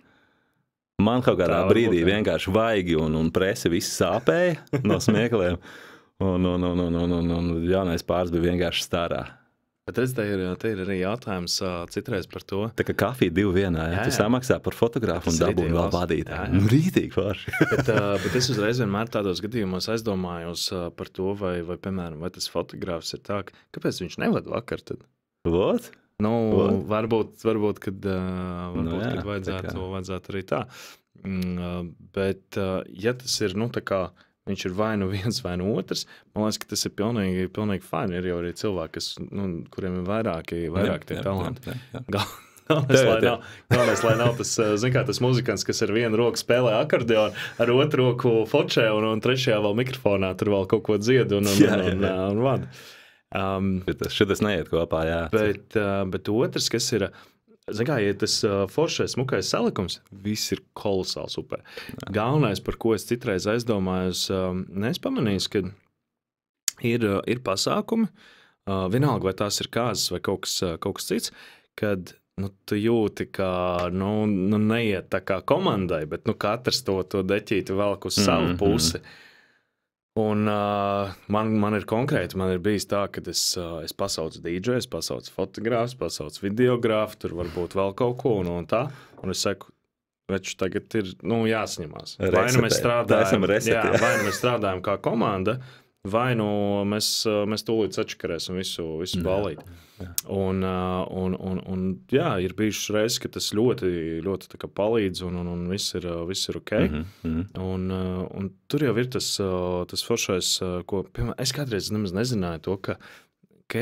Man kaut kādā brīdī vienkārši vaigi un presi viss sāpēja no smiekliem, un jaunais pāris bija vienkārši stārā. Bet te ir arī jautājums citreiz par to. Tā kā kafija 2 vienā, ja? Tu samaksā par fotogrāfu un dabūni vēl vadītāju. Rītīgi forši. bet es uzreiz vienmēr tādos gadījumos aizdomājos par to, vai piemēram, vai tas fotogrāfs ir tā, kāpēc viņš nevad vakar tad? What? Nu, varbūt, kad vajadzētu arī tā. Bet, ja tas ir, nu, tā kā viņš ir vai nu viens, vai nu otrs, man liekas, ka tas ir pilnīgi fajn. Ir jau arī cilvēki, kas, nu, kuriem ir vairāki tie talanti. Galvenais, lai nav tas, zin kā, tas muzikants, kas ar vienu roku spēlē akordeonu, ar otru roku fočē un trešajā vēl mikrofonā tur vēl kaut ko dzied un vada. Šitas neiet kopā, jā. Bet otrs, kas ir, zin kā, ja tas foršais, smukais salikums, viss ir kolosāli super. Galvenais, par ko es citreiz aizdomājos, es pamanīju, ka ir pasākumi, vienalga, vai tās ir kāzas vai kaut kas cits, kad nu, tu jūti, ka neiet tā kā komandai, bet katrs to deķīti velk uz savu pusi. Un man ir konkrēti, man ir bijis tā, ka es pasaucu DJ, es pasaucu fotogrāfus, pasaucu videogrāfu, tur varbūt vēl kaut ko un tā, un es saku, veču tagad ir, jāsaņemās. Vai nu mēs strādājam kā komanda, vai nu mēs tūlīt sačakarēsim visu ballīti. Un ir bijušas reizes, ka tas ļoti tā kā palīdz un viss ir ok. Un tur jau ir tas foršais, ko, piemēram, es kādreiz nemaz nezināju to, ka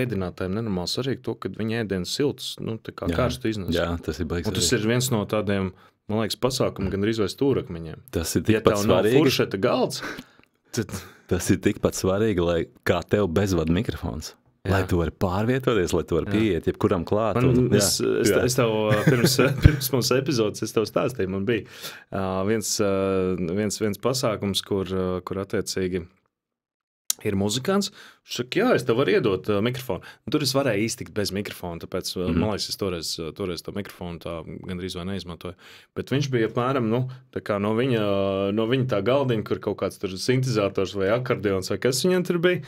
ēdinātājiem nenormāli svarīgi to, ka viņi ēdienas silts, tā kā karstu iznes. Jā, tas ir baigs. Un tas ir viens no tādiem, man liekas, pasākumu gandrīz vai stūrakmeņiem. Tas ir tikpat svarīgi. Ja tev nav furšeta galds, tad... Tas ir tikpat svarīgi, lai kā tev bezvada mikrofons. Jā. Lai tu vari pārvietoties, lai tu vari pieiet jebkuram klāt. Es tev pirms mums epizodes es tev stāstīju, man bija viens pasākums, kur attiecīgi ir muzikants. Viņš saka, jā, es tev varu iedot mikrofonu. Un tur es varēju iztikt bez mikrofona, tāpēc, man liekas, es toreiz to mikrofonu tā gandrīz vai neizmantoju. Bet viņš bija apmēram, tā kā no viņa tā galdiņa, kur kaut kāds tur sintezators vai akordeons vai kas viņam tur bija.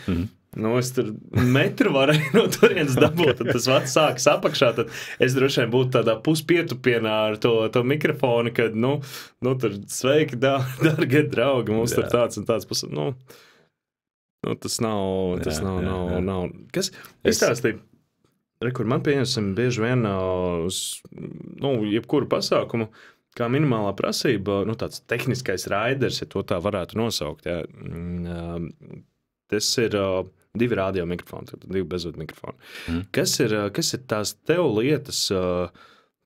Es tur metru varēju no turienes dabūt, tad tas vats sākas apakšā, tad es droši vien būtu tādā puspietupienā ar to mikrofonu, kad, tur sveiki, dargie draugi, mums tur tāds un tāds tas nav. Kas izstāstīja? Kur man pieņemsim bieži vien uz jebkuru pasākumu, kā minimālā prasība, tāds tehniskais raiders, ja to tā varētu nosaukt. Jā. Tas ir 2 radio mikrofoni, 2 bezvadu mikrofoni. Kas ir tās tev lietas,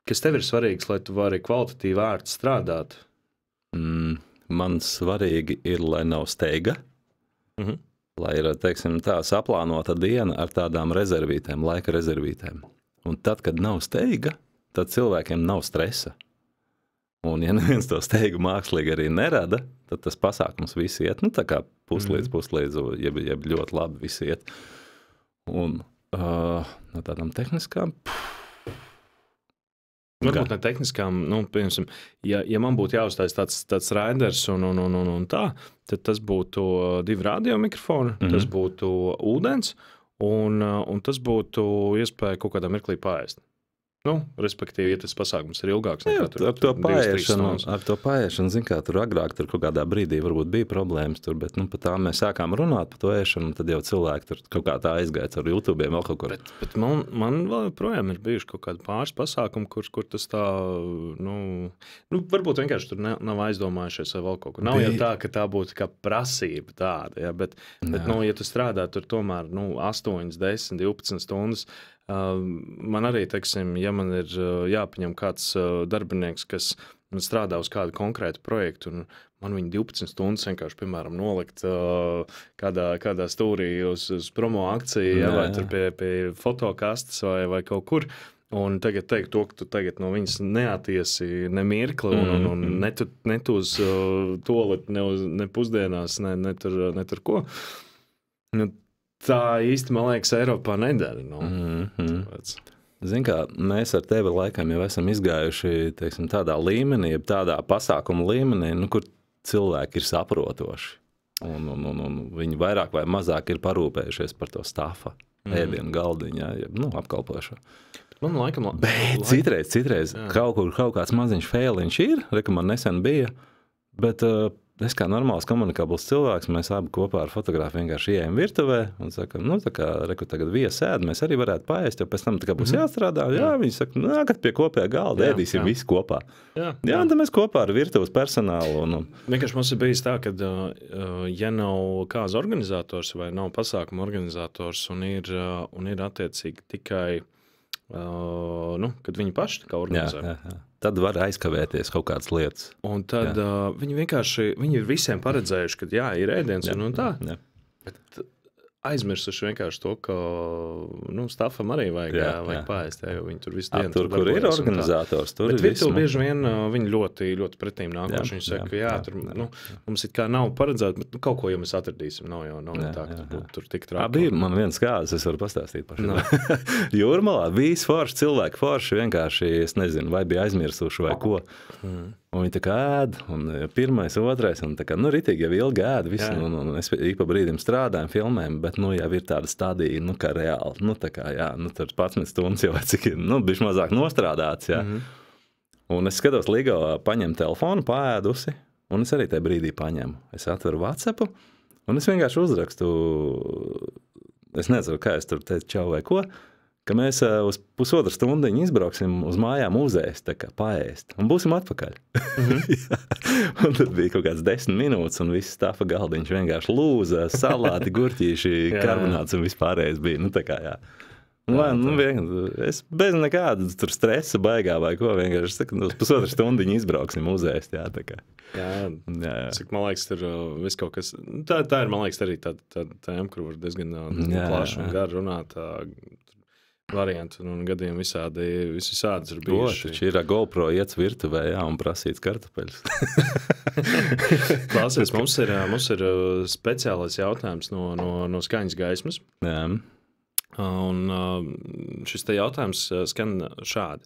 kas tev ir svarīgas, lai tu vari kvalitatīvi ērti strādāt? Man svarīgi ir, lai nav steiga. Lai ir, teiksim, tā saplānota diena ar tādām rezervītēm, laika rezervītēm. Un tad, kad nav steiga, tad cilvēkiem nav stresa. Un ja neviens to steigu mākslīgi arī nerada, tad tas pasākums viss iet, tā kā puslīdz, jeb ļoti labi viss iet. Un no tādām tehniskām... Varbūt ne tehniskām, piemēram, ja man būtu jāuztais tāds raiders un tā, tad tas būtu 2 radio mikrofoni, tas būtu ūdens un tas būtu iespēja kaut kādā mirklī paēst. respektīvi, ja tas pasākums ir ilgāks Jā, nekā ar to paēšanu, zin kā, tur agrāk tur kaut kādā brīdī varbūt bija problēmas tur, bet, pa tā mēs sākām runāt par to ēšanu, un tad jau cilvēki tur kaut kā tā aizgāja ar YouTube'iem vēl kaut kur. Bet man vēl projām ir bijuši kaut kādi pāris pasākumi, kur tas tā, varbūt vienkārši tur nav aizdomājušies vai vēl kaut kur. Nav jau tā, ka tā būtu kā prasība tāda, ja, bet ja tu strādā tur tomēr, 8, 10, 12 stundas, man arī, teiksim, ja man ir jāpaņem kāds darbinieks, kas strādā uz kādu konkrētu projektu, un man viņa 12 stundas vienkārši, piemēram, nolikt kādā stūrī uz promo akciju, ja, vai tur pie fotokastes vai kaut kur, un tagad teikt to, ka tu tagad no viņas neatiesi ne mirkli, un ne uz toalet, ne pusdienās, ne tur ko. Tā īsti, man liekas, Eiropā nedara. Zin kā, mēs ar tevi laikam jau esam izgājuši, teiksim, tādā līmenī, tādā pasākuma līmenī, kur cilvēki ir saprotoši. Un viņi vairāk vai mazāk ir parūpējušies par to stafa, ēdienu galdiņā, apkalpošanu. Man laikam... Bet citreiz kaut kāds maziņš failiņš ir, man nesen bija, bet... Es kā normāls komunikabls cilvēks, mēs abi kopā ar fotografu vienkārši ieejam virtuvē un sakam, tā kā reku tagad viesi ēd, mēs arī varētu paēst, jo pēc tam tā kā būs jāstrādā. Jā, viņi saka, nākat pie kopējā galda, ēdīsim visi kopā. Jā, un tad mēs kopā ar virtuves personālu. Vienkārši mums ir bijis tā, ka ja nav kāds organizators vai nav pasākuma organizators un ir attiecīgi tikai, kad viņi paši tā kā organizē. Jā. Tad var aizkavēties kaut kādas lietas. Un tad viņi ir visiem paredzējuši, ka ir ēdiens un tā. Jā. Bet aizmirsuši vienkārši to, ka stafam arī vajag paēst, jo viņi tur visu dienu tur, kur ir organizators, tur ir viss. Bet virtuve bieži vien viņi ļoti, ļoti pretīm nākoši. Viņi saka, tur mums it kā nav paredzēt, bet kaut ko jau mēs atradīsim. Nav jau tā, ka tur tik trāki. Man viens kāds, es varu pastāstīt par šo. Jūrmalā visi forši, cilvēki forši vienkārši, es nezinu, vai bija aizmirsuši vai ko. Un viņi tā kā ēd, un pirmais, otrais, un tā kā, ritīgi jau ilgi ēd visu, un es ik pa brīdim strādāju, filmēm, bet, jau ir tāda stadija, kā reāli, tā kā, tur 11 stundas jau, cik ir, bišķi mazāk nostrādāts, Un es skatos Ligavā, paņem telefonu, paēdusi, un es arī tajā brīdī paņemu. Es atveru WhatsAppu, un es vienkārši uzrakstu, es nezinu, kā es tur teicu čau vai ko, ka mēs uz pusotru stundiņu izbrauksim uz mājām uzēst, tā kā paēst, un būsim atpakaļ. Un tad bija kaut kāds 10 minūtes, un viss stafa galdiņš vienkārši lūza, salāti, gurķīši, karbonāts un vispārējais bija. Tā kā, es bez nekāda tur stresa baigā vai ko, vienkārši saku, uz pusotru stundiņu izbrauksim uzēst. Tā kā. Cik, man liekas, tur viss kaut kas, tā ir, man liekas, arī tā tēma, kur var diezgan plaši un gari runāt, varianti un gadījumi visādas ir bijuši. Taču ir GoPro iets virtuvē, un prasīts kartupeļus. Klausies, mums ir speciālais jautājums no skaņas gaismas. Jā. Un šis te jautājums skan šādi.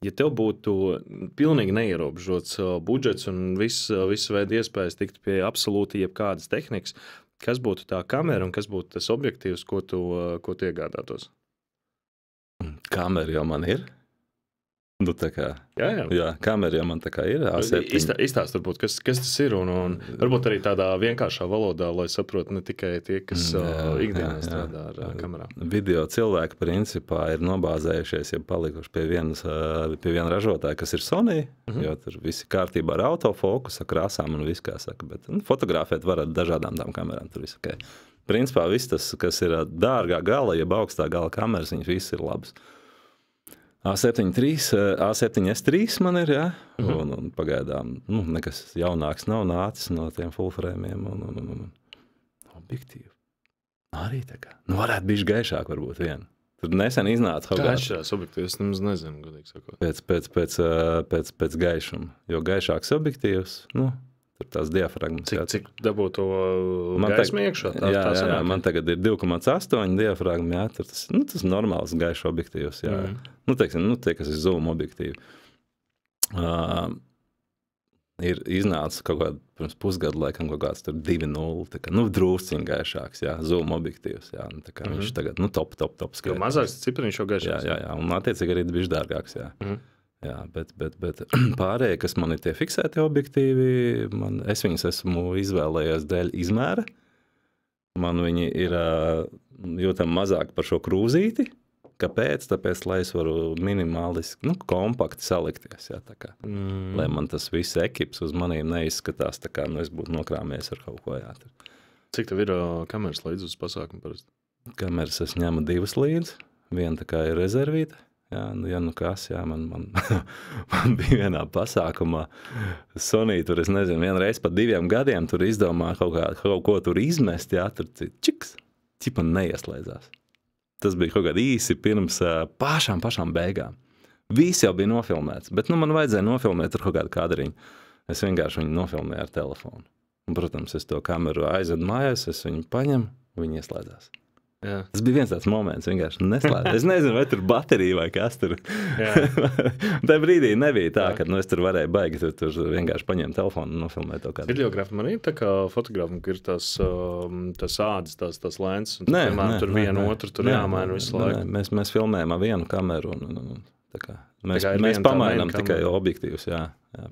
Ja tev būtu pilnīgi neierobežots budžets un viss veida iespējas tikt pie absolūti jebkādas tehnikas, kas būtu tā kamera un kas būtu tas objektīvs, ko tu iegādātos? Kamera jau man ir. Tā kā, jā, kamera jau man tā kā ir. Izstāst varbūt, kas tas ir, un varbūt arī tādā vienkāršā valodā, lai saprot ne tikai tie, kas ikdienā strādā ar kamerām. Video cilvēki principā ir nobāzējušies, ja palikuši pie viena ražotāja, kas ir Sony, jo tur visi kārtībā ar autofokusu, krāsām un viss, kā saka, bet fotografēt var ar dažādām tām kamerām, tur viss ok. Principā viss tas, kas ir dārgā gala, jeb augstā gala kameras, viņas viss ir labas. A7S3 man ir, un pagaidām, nekas jaunāks nav nācis no tiem fullfrēmiem, un objektīvi. Arī tā kā. Varētu bišķi gaišāk varbūt vien. Tur nesen iznāca kaut kāds. Gaišās objektīvs, nemaz nezinu, godīgi sakot. Pēc gaišuma, jo gaišāks objektīvs, tur tās diafragmas. Cik dabū to gaismu iekšā? Jā, man tagad ir 2,8 diafragma, tas normāls gaišs objektīvs, Teiksim, tie, kas ir zoom objektīvi. ir iznācis kaut kādā pirms pusgadu, laikam, kaut kāds tur 2.0, tā kā, drūsciņ gaišāks, jā, zoom objektīvs, jā, tā kā viņš tagad, top skaitās. Jo mazāks cipariņš jau gaišāks. Jā, un attiecīgi arī bišķi dārgāks, jā. Jā, bet pārējie, kas man ir tie fiksēti objektīvi, es viņus esmu izvēlējies dēļ izmēra. Man viņi ir jūtam mazāk par šo krūzīti. Kāpēc? Tāpēc, lai es varu minimāliski, kompakti salikties, jā, tā kā. Lai man tas viss ekips uz manīm neizskatās, tā kā, es būtu nokrāmies ar kaut ko, jā. Cik tev ir kameras līdz uz pasākumu parasti? Kameras es ņemu 2 līdz, viena tā kā ir rezervīta, jā, ja kas, jā, man bija vienā pasākumā Sony, tur es nezinu, vienreiz pa 2 gadiem tur izdomā kaut ko tur izmest, jā, tur čiks, ķipa neieslēdzās. Tas bija kaut kādi īsi pirms pašām beigām. Viss jau bija nofilmēts, bet man vajadzēja nofilmēt ar kaut kādu kadriņu. Es vienkārši viņu nofilmēju ar telefonu. Un, protams, es to kameru aizvedu mājās, es viņu paņemu, viņi ieslēdzās. Jā. Tas bija viens tāds moments, vienkārši neslēdz. Es nezinu, vai tur baterija vai kas tur. Tā brīdī nebija tā, ka es tur varēju baigi tur vienkārši paņemt telefonu un nofilmēt to kādu. Videogrāfam arī tā kā fotogrāfam, ka ir tās ādas, tās lēns, un tur vienu otru tur jāmaina visu laiku. Mēs filmējam ar vienu kameru un tā kā. Mēs pamainām tikai objektīvus, jā,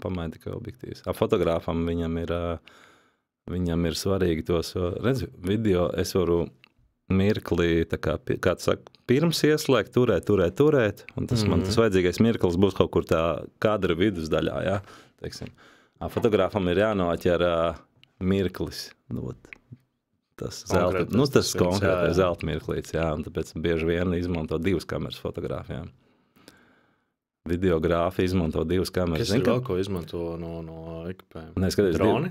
pamainām tikai objektīvus. Fotogrāfam viņam ir svarīgi tos, redz, video es varu mirkli, tā kā, kāds saka, pirms ieslēgt, turēt, un tas man tas vajadzīgais mirklis būs kaut kur tā kadra vidusdaļā, jā, teiksim. Fotogrāfam ir jānoķer mirklis, tas zelta, tas konkrētais zelta mirklīts, jā, un tāpēc bieži vien izmanto 2 kameras fotogrāfijām. Videogrāfi izmanto 2 kameras. Kas ir vēl, ko izmanto no ekipējuma? Droni?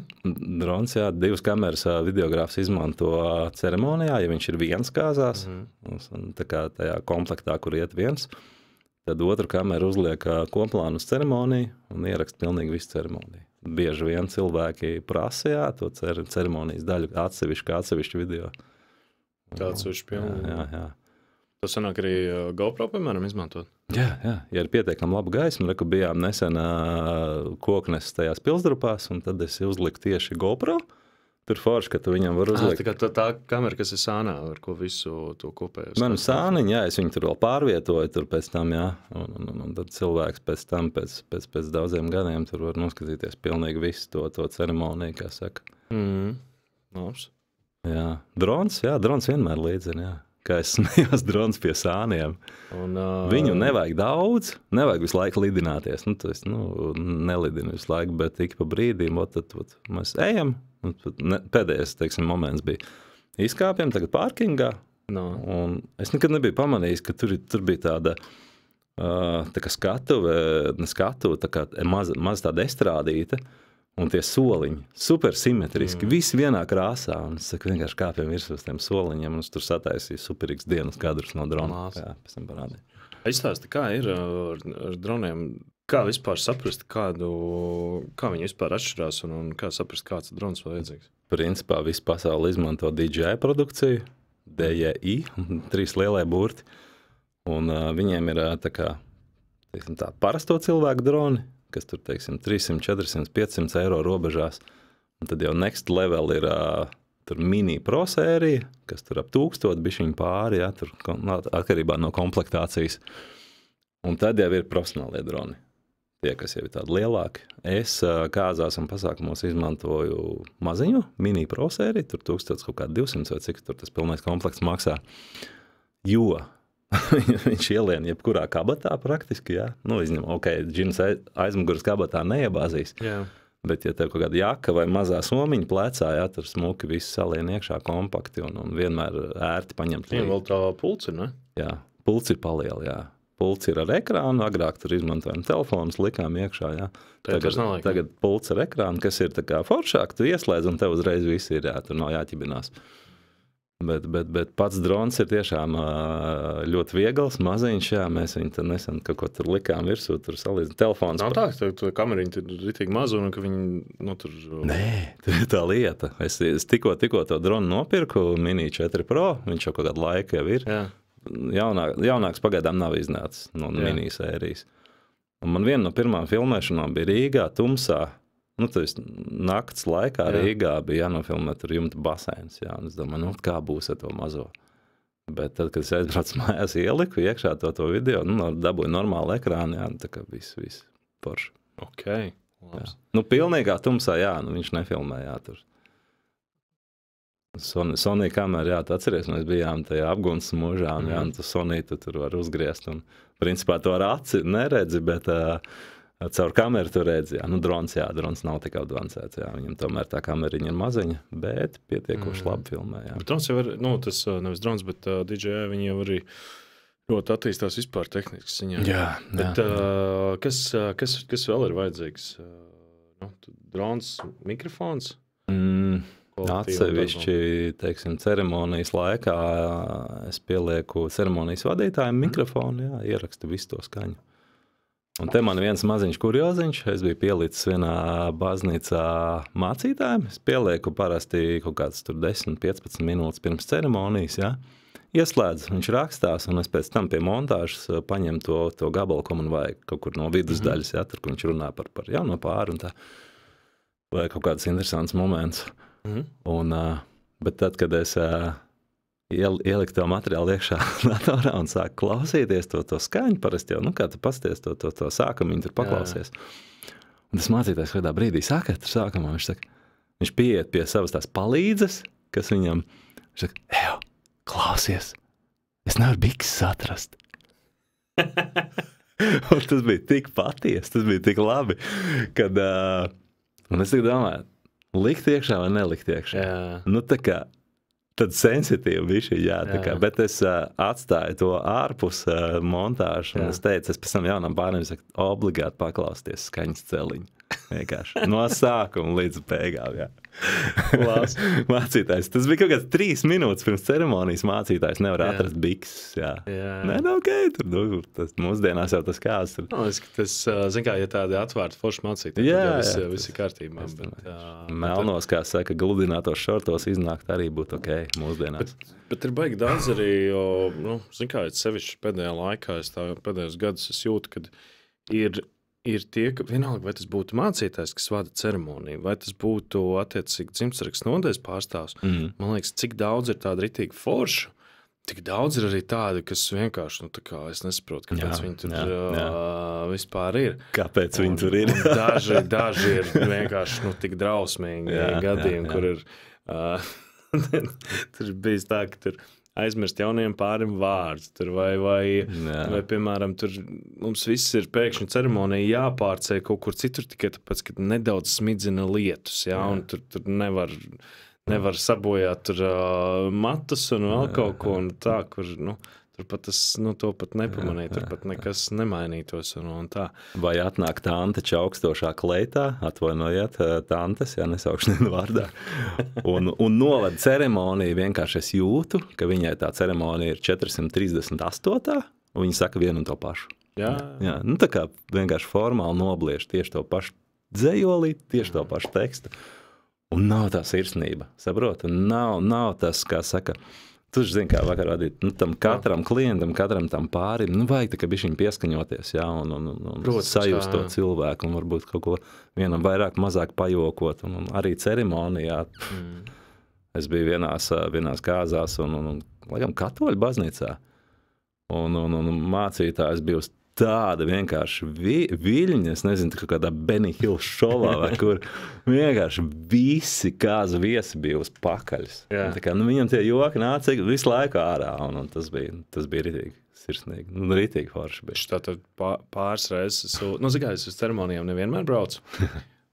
Drons, jā, 2 kameras videogrāfs izmanto ceremonijā, ja viņš ir viens kāzās, tā kā tajā komplektā, kur iet viens, tad otru kameru uzliek koplānu uz ceremoniju un ierakst pilnīgi visu ceremoniju. Bieži vien cilvēki prasa, jā, to ceremonijas daļu atsevišķu video. Atsevišķi pilnīgi. Jā. Tas sanāk arī GoPro, piemēram, izmantot? Jā, ja ir pietiekami laba gaisma, reku bijām nesen koknes tajās pilsdrupās, un tad es uzliku tieši GoPro. Tur forši, ka tu viņam var uzlikt. Tā kamera, kas ir sānā, ar ko visu to kopēju. Man sāniņa, jā, es viņu tur vēl pārvietoju tur pēc tam, jā, un tad cilvēks pēc tam, pēc daudziem gadiem tur var noskatīties pilnīgi visu to ceremoniju, kā saka. Labs. Jā, drons vienmēr līdzi, jā. Kā es smējos drons pie sāniem. Viņu nevajag daudz, nevajag visu laiku lidināties. Nelidinu visu laiku, bet tik pa brīdīm, tad mēs ejam. Pēdējais, teiksim, moments bija izkāpjam tagad pārkingā. Un es nekad nebiju pamanījis, ka tur bija tāda tā kā skatuve, tā kā maz tāda estrādīta. Un tie soliņi, super simetriski, visi vienā krāsā. Un es saku, vienkārši kāpjam virsū uz tiem soliņiem, un es tur sataisīju superīgs dienas kadrus no drona. Jā, pēc tam parādīju. Izstāsti, kā ir ar droniem? Kā vispār saprast, kā viņi vispār atšķirās, un kā saprast, kāds drons vajadzīgs? Principā visu pasauli izmanto DJI produkciju, DJI, 3 lielie burti. Un viņiem ir tā kā, teiksim tā, parasto cilvēku droni, kas tur, teiksim, 300, 400, 500 eiro robežās. Un tad jau next level ir tur mini pro sērija, kas tur ap 1000 bišķiņu pāri, jā, tur atkarībā no komplektācijas. Un tad jau ir profesionālie droni. Tie, kas jau ir tādi lielāki. Es kāzās un pasākumos izmantoju maziņu mini pro sēriju, tur 1200 vai cik tur tas pilnais komplekts maksā. Jo viņš ielien jebkurā kabatā praktiski, jā. Izņem, džins aizmuguras kabatā neiebāzīs. Jā. Bet, ja tev kaut kāda jaka vai mazā somiņa plecā, jā, tur smuki viss salien iekšā kompakti un vienmēr ērti paņemt līdzi. Jā, vēl tā pulci, ne? Jā, pulci ir paliela, jā. Pulci ir ar ekrānu, agrāk tur izmantojam telefonus, likām iekšā, jā. Tagad pulci ar ekrānu, kas ir tā kā foršāk, tu ieslēdz un tev uzreiz viss ir, jā, tur nav jāķibinās. Bet pats drons ir tiešām ļoti viegls, maziņš, jā, mēs viņu tad nesen kaut ko tur likām virsū, tur salīdzinām telefons. Nav tā, ka kameriņi ir ritīgi mazu un ka viņi, tur... Nē, tur ir tā lieta. Es tikko to dronu nopirku, Mini 4 Pro, viņš jau kaut kādu laiku jau ir. Jā. Jaunāks pagaidām nav iznācis no Mini sērijas. Un man viena no pirmām filmēšanām bija Rīgā, tumsā. Nu, tas nakts laikā Rīgā bija jānofilmē tur jumta baseins, jā, un es domāju, nu, kā būs ar to mazo. Bet tad, kad es aizbraucu mājās, ieliku iekšā to video, nu, dabūju normālu ekrānu, jā, tā kā viss porši. Ok, labs. Nu, pilnīgā tumsā, jā, nu, viņš nefilmē, jā, tur. Sony kamera, jā, tu atceries, mēs bijām tajā apgunstas mūžā, un, jā, un tu Sony tu tur var uzgriezt, un principā to ar aci neredzi, bet caur kameru tu redzi, jā, nu, drons nav tik advancēts, jā, viņam tomēr tā kameriņa ir maziņa, bet pietiekoši labi filmē, jā. Bet drons jau ir, nu, tas nevis drons, bet DJI viņi jau arī ļoti attīstās vispār tehnikas ziņā. Jā. Bet kas vēl ir vajadzīgs? Nu, drons, mikrofons? Atsevišķi, teiksim, ceremonijas laikā es pielieku ceremonijas vadītājiem mikrofonu, jā, ierakstu visu to skaņu. Un te man viens maziņš kurioziņš, es biju pielicis vienā baznīcā mācītājiem, es pielieku parasti kaut kāds tur 10-15 minūtes pirms ceremonijas, jā. Ieslēdzu, viņš rakstās, un es pēc tam pie montāžas paņemu to gabalu, ko man vajag kaut kur no vidus daļas, jā, tur, kur viņš runā par jauno pāri un tā. Vai kaut kāds interesants moments. Un, bet tad, kad es ieliku to materiālu iekšā datorā un sāku klausīties to skaņu, parasti jau, nu, kā tu pasties to sākumiņu, tur paklausies. Un tas mācītājs kādā brīdī saka, tur sākumā, viņš pieiet pie savas tās palīdzes, kas viņam, viņš saka, Ejo, klausies, es nevaru bikses atrast. Un tas bija tik paties, tas bija tik labi, kad, un es tik domāju, likt iekšā vai nelikt iekšā? Jā. Nu, tā kā, tad sensitīvi bišķi, jā, tā kā, bet es atstāju to ārpus montāžu, un es teicu, es pēc tam jaunam pārniem saku, obligāti paklausties skaņas celiņu. Vienkārši no sākuma līdz beigām, jā. Mācītājs, tas bija kaut kāds 3 minūtes pirms ceremonijas mācītājs nevar atrast bikses, jā. Nē, ok, tur, nu, tas mūsdienās jau tas kāds tur. No, tas, zin kā, ja tādi atvērti forši mācītāji, tad viss ir kārtībā. Melnos, kā saka, gludinātos šortos iznākt arī būtu ok mūsdienās. Bet ir baigi daudz arī, jo, nu, zin kā, sevišķi pēdējā laikā, pēdējos gadus es jūtu, kad ir tie, ka vienalga, vai tas būtu mācītājs, kas vada ceremoniju, vai tas būtu attiecīgi dzimtsrakstu nodaļas pārstāvs. Man liekas, cik daudz ir tāda ritīgi forša, tik daudz ir arī tādi, kas vienkārši, nu, tā kā es nesaprotu, kāpēc viņi tur vispār ir. Kāpēc viņi tur ir? Daži ir vienkārši, nu, tik drausmīgi gadījumi, kur ir, tur ir bijis tā, ka tur aizmirst jauniem pārim vārds, tur vai, piemēram, tur mums viss ir pēkšņi ceremonija jāpārceļ kaut kur citur tikai tāpēc, ka nedaudz smidzina lietus, jā, un tur nevar sabojāt tur matus un vēl kaut ko, un tā, kur, nu, tur pat tas, nu, to pat nepamanīja, tur pat nekas nemainītos un tā. Vai atnāk tante čaukstošā kleitā, atvainojiet, tantes, ja nesaukšu nevienu vārdā, un novada ceremoniju vienkārši es jūtu, ka viņai tā ceremonija ir 438, un viņa saka vienu un to pašu. Jā, nu tā kā vienkārši formāli nobliež tieši to pašu dzejolī, tieši to pašu tekstu, un nav tā sirsnība, saproti, nav tas, kā saka, tu zini, kā vakar vadīt, nu, tam katram klientam, katram tam pārim, nu, vajag tā, ka bišķiņ pieskaņoties, jā, un sajust to cilvēku, un varbūt kaut ko vienam vairāk, mazāk pajokot, un arī ceremonijā. Es biju vienās kāzās, un laikam, katoļu baznīcā, un mācītājs bija uz tāda vienkārši viļņa, es nezinu, kaut kādā Benny Hill šovā, vai kur vienkārši visi kāzu viesi bija uz pakaļas. Tā kā, nu, viņam tie joki nāca visu laiku ārā, un tas bija ritīgi sirsnīgi, ritīgi forši bija. Tātad pāris reizes, nu, zikā, es uz ceremonijām nevienmēr braucu,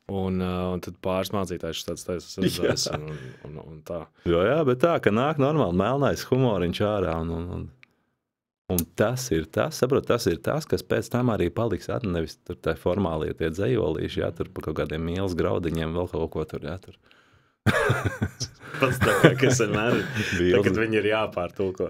un tad pāris mācītājs tāds redzēs, un tā. Jā, bet tā, ka nāk normāli melnais humoriņš ārā, un tas ir tas, kas pēc tam arī paliks, nevis tur tā formālie tie dzejolīši, jā, tur pa kaut kādiem mīlas graudiņiem, vēl kaut ko tur, jā, tur. Pats tā kā, kas vienmēr ir, kad viņi ir jāpārtulko.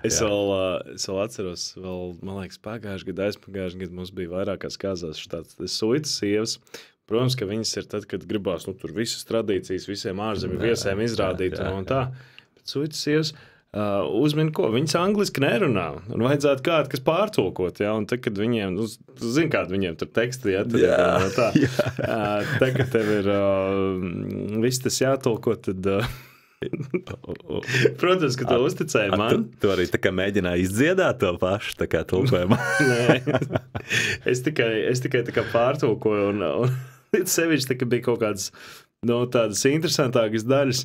Es vēl atceros, man liekas, pagājuši gadu mums bija vairākās kāzās tāds suitas sievas. Protams, ka viņas ir tad, kad gribās, nu, tur visas tradīcijas, visiem ārzemju viesēm izrādīt un tā. Bet suitas sievas, uzmini ko, viņas angliski nerunā, un vajadzētu kādu, kas pārtulkot, ja, un tad, kad viņiem, tu zini, kādu viņiem tur teksti, ja, tad tā, tā, kad tev ir viss tas jātulko, tad, protams, ka tu uzticēji man. Tu arī tā kā mēģināji izdziedāt to pašu, tā kā tulkojumā. Nē, es tikai tā kā pārtulkoju, un līdz sevišķi, tā kā bija kaut kādas, tādas interesantākas daļas,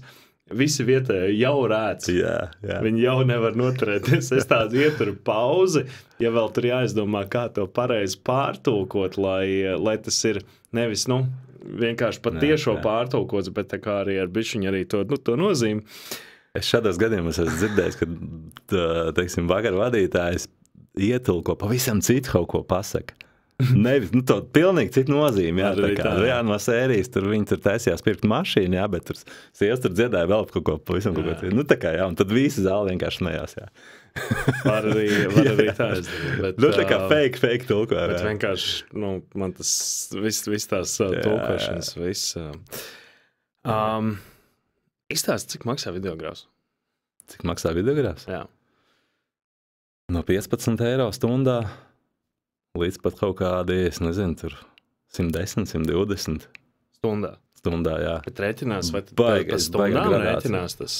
visi vietēji jau rēc. Jā. Viņi jau nevar noturēties. Es tādu ieturu pauzi, ja vēl tur jāizdomā, kā to pareizi pārtulkot, lai tas ir nevis, vienkārši patiešo pārtulkots, bet tā kā arī ar bišķiņu arī to nozīmi. Es šādos gadījumos esmu dzirdējis, ka, teiksim, vakar vadītājs ietulko pavisam citu kaut ko pasaka. Nevis, to pilnīgi citu nozīmi, no sērijas, tur viņi tur taisījās pirkt mašīnu, bet tur sievas tur dziedāja vēl kaut ko pavisam kaut ko. Tā kā, un tad visi zāli vienkārši smējās, Var arī tā izdarīt. Tā kā fake tulko. Bet vienkārši, man tas viss tās tulkošanas, viss. Izstāst, cik maksā videogrāfs? Cik maksā videogrāfs? Jā. No 15 eiro stundā līdz pat kaut kādi, es nezinu, tur 110, 120. Stundā, jā. Bet rēķinās, vai pa stundām rēķinās tas?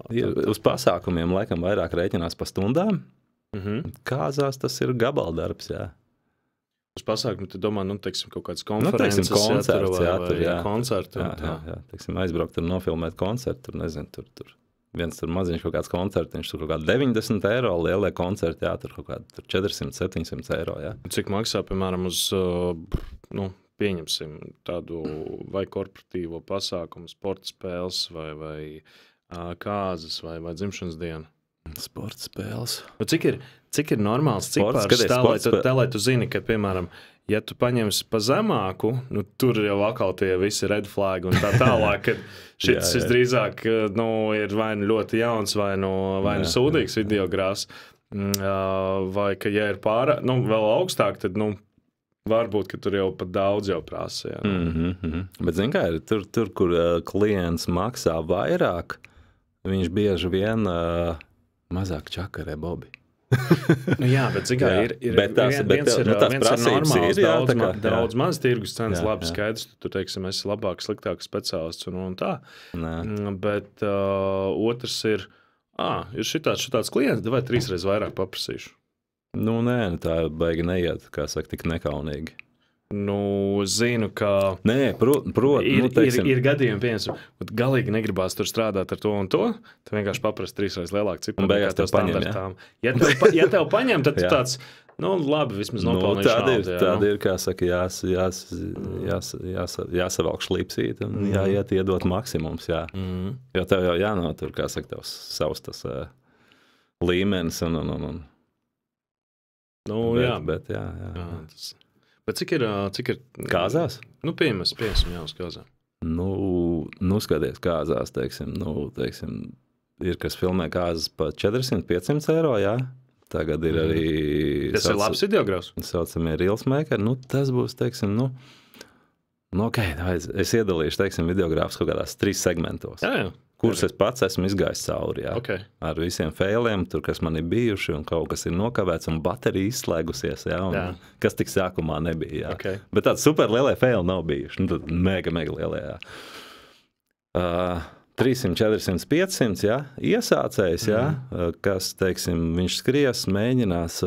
Uz pasākumiem laikam vairāk rēķinās pa stundām. Kāzās tas ir gabaldarbs, jā. Uz pasākumu, tu domā, teiksim, kaut kāds konferences, koncerti. Jā, teiksim, aizbraukt tur nofilmēt koncertu, tur nezinu, tur viens tur maziņš kaut kāds koncertiņš, tur kaut kādi 90 eiro, lielie koncerti, jā, tur kaut kādi 400, 700 eiro, jā. Cik maksā, piemēram, uz, pieņemsim tādu vai korporatīvo pasākumu, sporta spēles vai kāzas vai dzimšanas dienu? Sporta spēles. Cik ir normāls cipars tā, lai tu zini, ka, piemēram, ja tu paņemsi pa zemāku, tur jau atkal tie visi red flag un tā tālāk, ka šis visdrīzāk ir vai nu ļoti jauns, vai nu sūdīgs videogrāfs, vai ka, ja ir vēl augstāk, tad, varbūt, ka tur jau pat daudz jau prasa. Jā, Bet, zin kā, tur, kur klients maksā vairāk, viņš bieži vien mazāk čakarē Bobi. Jā, bet zikā, viens ir normāls, daudz maz tirgus cenas, labi skaidrs, tu teiksim, esi labāk, sliktāks speciālists un tā. Bet otrs ir šitāds klients, vai 3 reizes vairāk paprasīšu? Nē, tā baigi neiet, kā saka, tik nekaunīgi. Zinu, ka Nē, ir gadījumi, piemēram, galīgi negribās tur strādāt ar to un to, tu vienkārši paprast 3 reizes lielāku ciparu. Un beigās tev paņem, ja tev paņem, tad tu tāds, labi, vismaz nopelnīšu naudu. Tāda ir, kā saka, jāsavalk šlipsīt un jāiet iedot maksimums, jā. Jo tev jau jānotur, kā saka, tev savs tas līmenis un. Bet jā. Bet cik ir kāzās? Piesim jau uz kāzām. Skaties kāzās, teiksim, ir, kas filmē kāzas pa 400-500 eiro, jā. Tagad ir arī... Tas ir labs videogrāfs? Saucamie reelsmakeri, tas būs, teiksim, es iedalīšu, teiksim, videogrāfs kaut kādās 3 segmentos. Jā. Kurus es pats esmu izgājis cauri, jā. Okay. Ar visiem failiem, tur, kas man ir bijuši, un kaut kas ir nokavēts, un baterija izslēgusies, jā, un kas tik sākumā nebija, jā. Okay. Bet tādi super lielie faili nav bijuši, tad mega lielie, jā. 300, 400, 500, jā, iesācējs, jā, kas, teiksim, viņš skries, mēģinās,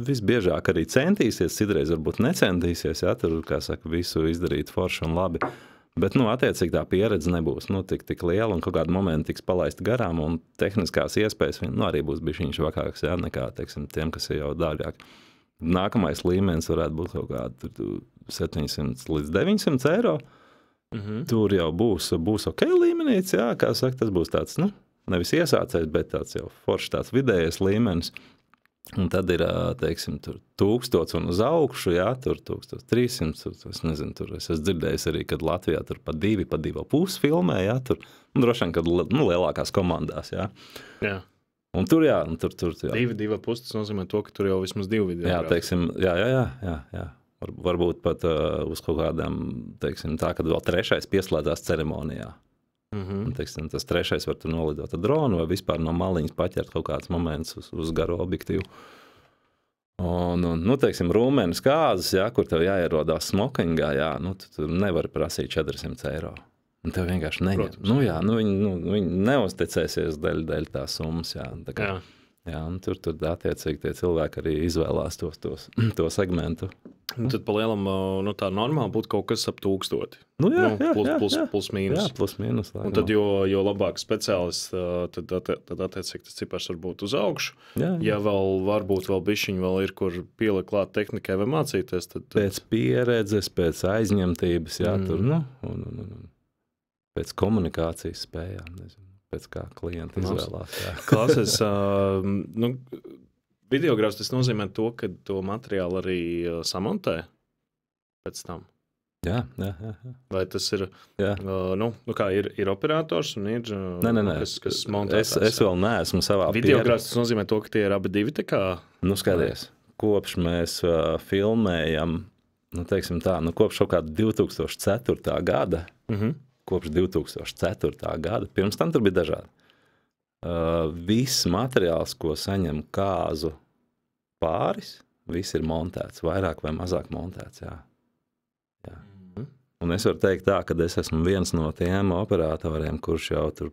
visbiežāk arī centīsies, citreiz varbūt necentīsies, jā, tur, kā saka, visu izdarīt forši un labi. Bet, attiecīgi tā pieredze nebūs tik liela un kaut kādu momentu tiks palaist garām un tehniskās iespējas arī būs bišķiņš vakāks, jā, nekā, teiksim, tiem, kas ir jau dārgāk. Nākamais līmenis varētu būt kaut kādu 700 līdz 900 eiro. Tur jau būs ok līmenīts, jā, kā saka, tas būs tāds, nevis iesācējs, bet tāds jau forši tāds vidējais līmenis. Un tad ir, teiksim, tur 1000 un uz augšu, jā, tur 1300, es nezinu, tur es esmu dzirdējis arī, kad Latvijā tur pa 2,5 filmē, jā, tur, droši vien, kad, lielākās komandās, jā. Jā. Un tur, jā, tur, jā. 2,5, tas nozīmē to, ka tur jau vismaz 2 video. Jā, teiksim, jā. Varbūt pat uz kaut kādām, teiksim, tā, kad vēl 3. pieslēdzās ceremonijā. Un, teiksim, tas trešais var tur nolidot ar dronu vai vispār no maliņas paķert kaut kāds moments uz garu objektīvu. Un, nu, teiksim, rūmenes kāzas, jā, kur tev jāierodās smokingā, jā, nu, tu tur nevari prasīt 400 eiro. Un tev vienkārši neņem. Protams. Nu, jā, nu, viņi neuzticēsies dēļ tās summas, jā. Tā kā, jā, un tur attiecīgi tie cilvēki arī izvēlās to segmentu. Un tad pa lielam, nu, tā normāli būtu kaut kas ap 1000. Nu, jā, plus mīnus. Jā, plus mīnus. Un tad, jo labāk speciālists, tad attiecīgi tas cipars var būt uz augšu. Jā. Ja varbūt vēl bišķiņi vēl ir, kur pielikt klāt tehnikai vai mācīties, tad... Pēc pieredzes, pēc aizņemtības, jā, tur, nu, un pēc komunikācijas spējām, nezinu, pēc kā klienta izvēlās. Klases, nu, videogrāfs tas nozīmē to, ka to materiālu arī samontē pēc tam. Jā. Vai tas ir, jā. Nu kā ir operators un ir, Nē. kas montētājs? Es vēl neesmu savā videogrāfs tas nozīmē to, ka tie ir abi divi tā kā... Nu, skaties, kopš mēs filmējam, nu, teiksim tā, nu, kopš kaut kāda 2004. gada, kopš 2004. gada, pirms tam tur bija dažādi. Viss materiāls, ko saņem kāzu pāris, viss ir montēts, vairāk vai mazāk montēts, jā. Un es varu teikt tā, ka es esmu viens no tiem operatoriem, kurš jau tur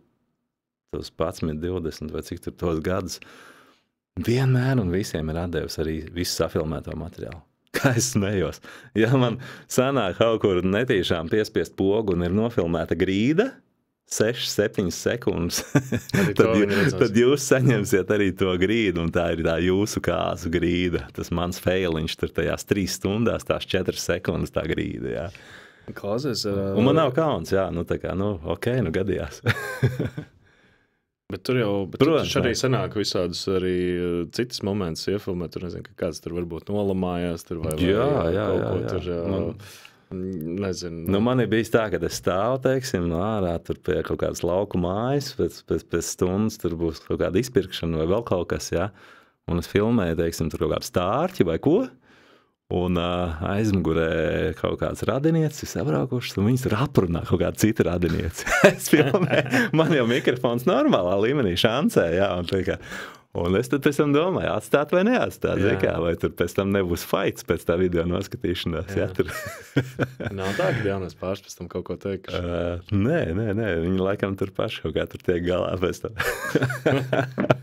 tos 11, 20 vai cik tur tos gadus vienmēr un visiem ir atdevis arī visu safilmēto materiālu. Kā es smējos. Ja man sanāk kaut kur netīšām piespiest pogu un ir nofilmēta grīda, 6-7 sekundes, tad jūs saņemsiet arī to grīdu, un tā ir tā jūsu kāzu grīda. Tas mans failiņš tur tajās 3 stundās, tās 4 sekundes tā grīda, jā. Klausies... Un man nav kauns, jā, nu tā kā, nu, ok, nu gadījās. Bet tur jau protams, arī sanāk visādus arī citas momentus iefilmēt. Tur nezinu, ka kāds tur varbūt nolamājās. Tur vai kaut ko tur, nezinu. Nu, man ir bijis tā, ka es stāvu, teiksim, ārā tur pie kaut kādas lauku mājas, pēc stundas tur būs kaut kāda izpirkšana vai vēl kaut kas, jā. Un es filmēju, teiksim, tur kaut kādu stārķi vai ko. Un aizmugurē kaut kāds radiniecis ir sabraukušas, un viņas tur aprunā kaut kādu citu radinieci. Es filmēju, man jau mikrofons normālā līmenī šancē, jā, un es tad pēc tam domāju, atstāt vai neatstāt, kā, vai tur pēc tam nebūs fights pēc tā video noskatīšanās, jā, tur. Nav tā, ka jaunais pāris pēc tam kaut ko teikuši? Nē, viņi laikam tur paši kaut kā tur tiek galā pēc tam.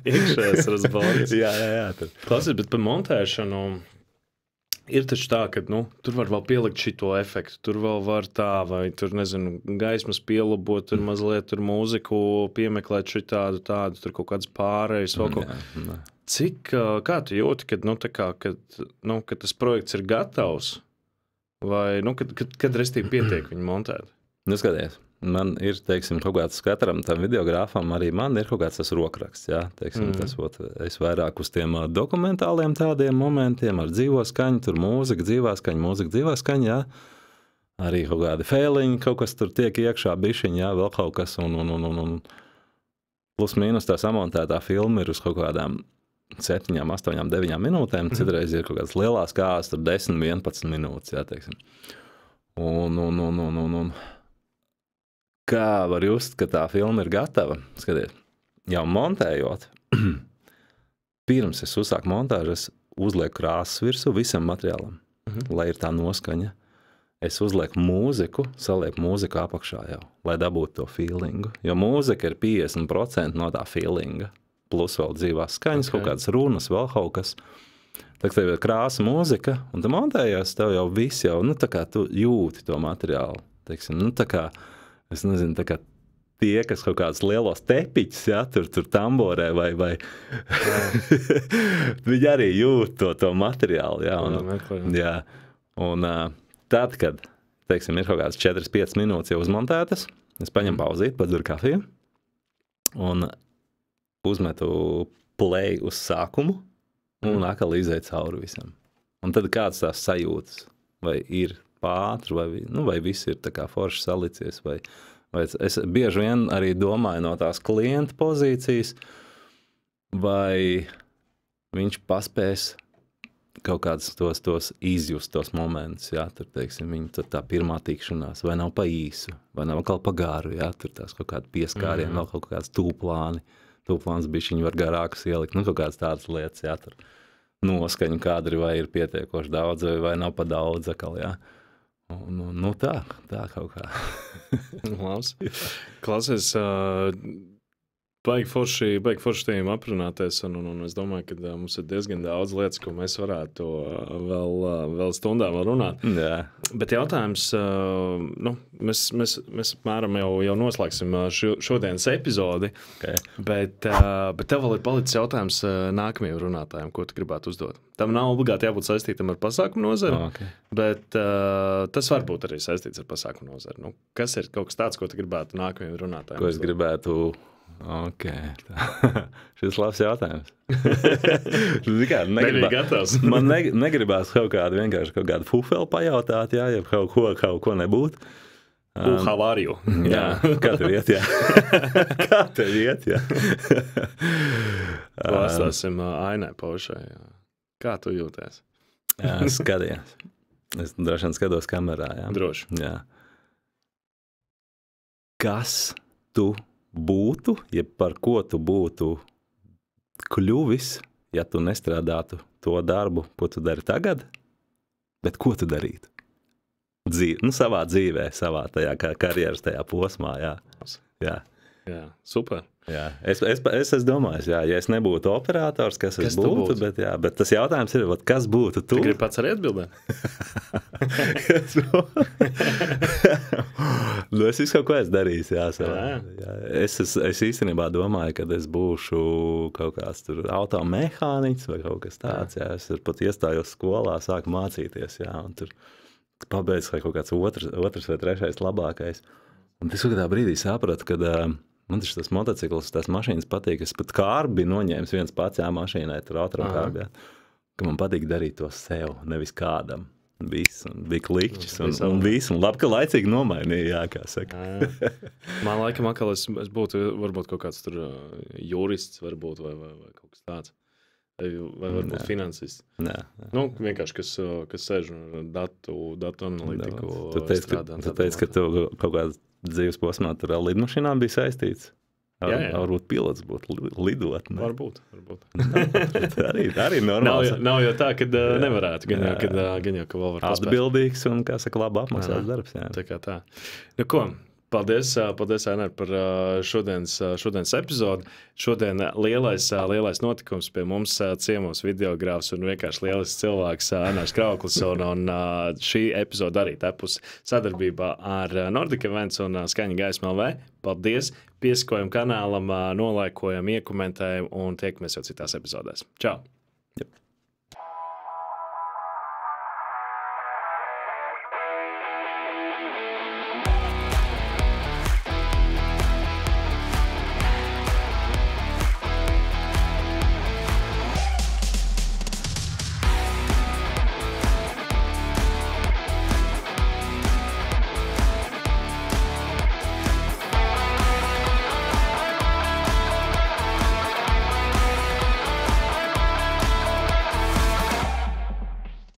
Iekšējais razbalds. Jā, tur. Klausies, bet par montēšanu... Ir taču tā, ka tur var vēl pielikt šito efektu, tur vēl var tā, vai tur, nezinu, gaismas pielabot, tur mazliet tur mūziku piemeklēt šitādu, tādu, tur kaut kāds pārējais, vēl kaut. Cik, kā tu jūti, kad tas projekts ir gatavs, vai, kad restīvi pietiek viņu montēt? Nu, skaties. Man ir, teiksim, kaut kāds katram tam videogrāfam, arī man ir kaut kāds tas rokraksts, jā, teiksim, es vairāk uz tiem dokumentāliem tādiem momentiem ar dzīvo skaņu, tur mūzika, dzīvā skaņa, jā, arī kaut kādi fēliņi, kaut kas tur tiek iekšā bišķiņ, jā, vēl kaut kas, un plus mīnus tā samontētā filma ir uz kaut kādām 7, 8, 9 minūtēm, citreiz ir kaut kādas lielās kāzas, tur 10, 11 minūtes, jā, teiksim, un kā var just, ka tā filma ir gatava? Skatiet, jau montējot, pirms es uzsāku montāžu, es uzlieku krāsas virsū visam materiālam, lai ir tā noskaņa. Es uzlieku mūziku, salieku mūziku apakšā jau, lai dabūtu to feelingu. Jo mūzika ir 50% no tā feelinga, plus vēl dzīvās skaņas, kaut kādas runas, vēl kaut kas. Tā kā tev ir krāsa mūzika, un tu montējies, tev jau viss jau, nu tā kā tu jūti to materiālu, teiksim, nu tā kā, es nezinu, tā kā tie, kas kaut kādas lielos tepiķus, jā, tur tamborē vai viņi arī jūt to materiālu, jā. Un tad, kad, teiksim, ir kaut kādas 4-5 minūtes jau uzmontētas, es paņemu pauzīt, padzeru kafiju un uzmetu play uz sākumu un atkal izēju cauri visam. Un tad kāds tās sajūtas, vai ir pātri, vai viss ir tā kā forši salicies, vai es bieži vien arī domāju no tās klienta pozīcijas, vai viņš paspēs kaut kādus tos izjust, tos momentus, jā, tur, teiksim, viņa tā pirmā tikšanās, vai nav pa īsu, vai nav kaut pa garu, jā, tur tās kaut kādi pieskārieni, vēl kaut kāds tūplāni. Tūplāns bišķiņi var garākus ielikt, nu, kaut kādas tādas lietas, jā, tur noskaņu kadri, vai ir pietiekoši daudz, vai nav pa daudz, akal, jā. Un, nu, tā kaut kā. Klausies, baigi forši tiem aprunāties, un es domāju, ka mums ir diezgan daudz lietas, ko mēs varētu vēl stundām runāt. Jā. Bet jautājums, mēs apmēram jau noslēgsim šodienas epizodi, Okay. bet tev vēl ir palicis jautājums nākamajiem runātājiem, ko tu gribētu uzdot. Tam nav obligāti jābūt saistītam ar pasākumu nozari, Okay. bet tas var būt arī saistīts ar pasākumu nozari. Nu, kas ir kaut kas tāds, ko tu gribētu nākamajiem runātājiem? Ko es gribētu... Šis labs jautājums. Nebija gatavs. Man negribās vienkārši kaut kādu fufeli pajautāt, jā, ja kaut ko nebūtu. How are you? Jā, kā tev iet, jā. Kā tev iet, jā. Klāstāsim Ainai Paušai. Kā tu jūties? Jā, skatījās. Es droši vien skatos kamerā, jā. Droši. Jā. Kas tu būtu, ja par ko tu būtu kļuvis, ja tu nestrādātu to darbu, ko tu dari tagad, bet ko tu darītu? Savā dzīvē, savā tajā karjeras tajā posmā, jā. Jā, super. Jā. Es domāju, jā, ja es nebūtu operators, kas es būtu, bet tas jautājums ir, kas būtu tu? Tu gribi pats arī atbildēt? Es visu kaut ko es darīju, jā. Es īstenībā domāju, ka es būšu kaut kāds tur automehāniķis vai kaut kas tāds, jā. Es pat iestājos skolā, sāku mācīties, jā, un tur pabeidz kaut kāds otrs vai trešais labākais. Un es kādā brīdī sapratu, ka man taču tas motocikls, tās mašīnas patīk, es pat kārbi biju noņēmis viens pats, jā, mašīnai, tur ātram kārbi, jā, ka man patīk darīt to sev, nevis kādam. Viss, un bija klikšķis, un viss, un labi, ka laicīgi nomainīja, jā, kā saka. Man laikam atkal es būtu varbūt kaut kāds tur jurists, varbūt, vai kaut kas tāds. Vai varbūt finansists. Nu, vienkārši, kas sēž datu analītiku strādā. Tu teici, ka tu kaut kādā dzīves posmā tur ar lidmašīnām bija saistīts. Varbūt pilots būtu lidot. Ne? Varbūt. Arī normāls. Nav jau tā, ka nevarētu. Gan jau, ka vēl var paspēt. Atbildīgs un, kā saka, labi apmaksāts darbs. Jā. Tā kā tā. Nu, ko? Paldies, Ainer, par šodienas epizodi. Šodien lielais notikums pie mums ciemos videogrāfs un vienkārši lielisks cilvēks Ainars Krauklis. Un šī epizode arī tapus sadarbībā ar Nordic Events un Skaņa Gaisma LV. Paldies! Piesakojam kanālam, nolaikojam, iekomentējam un tiekamies jau citās epizodēs. Čau! Yep.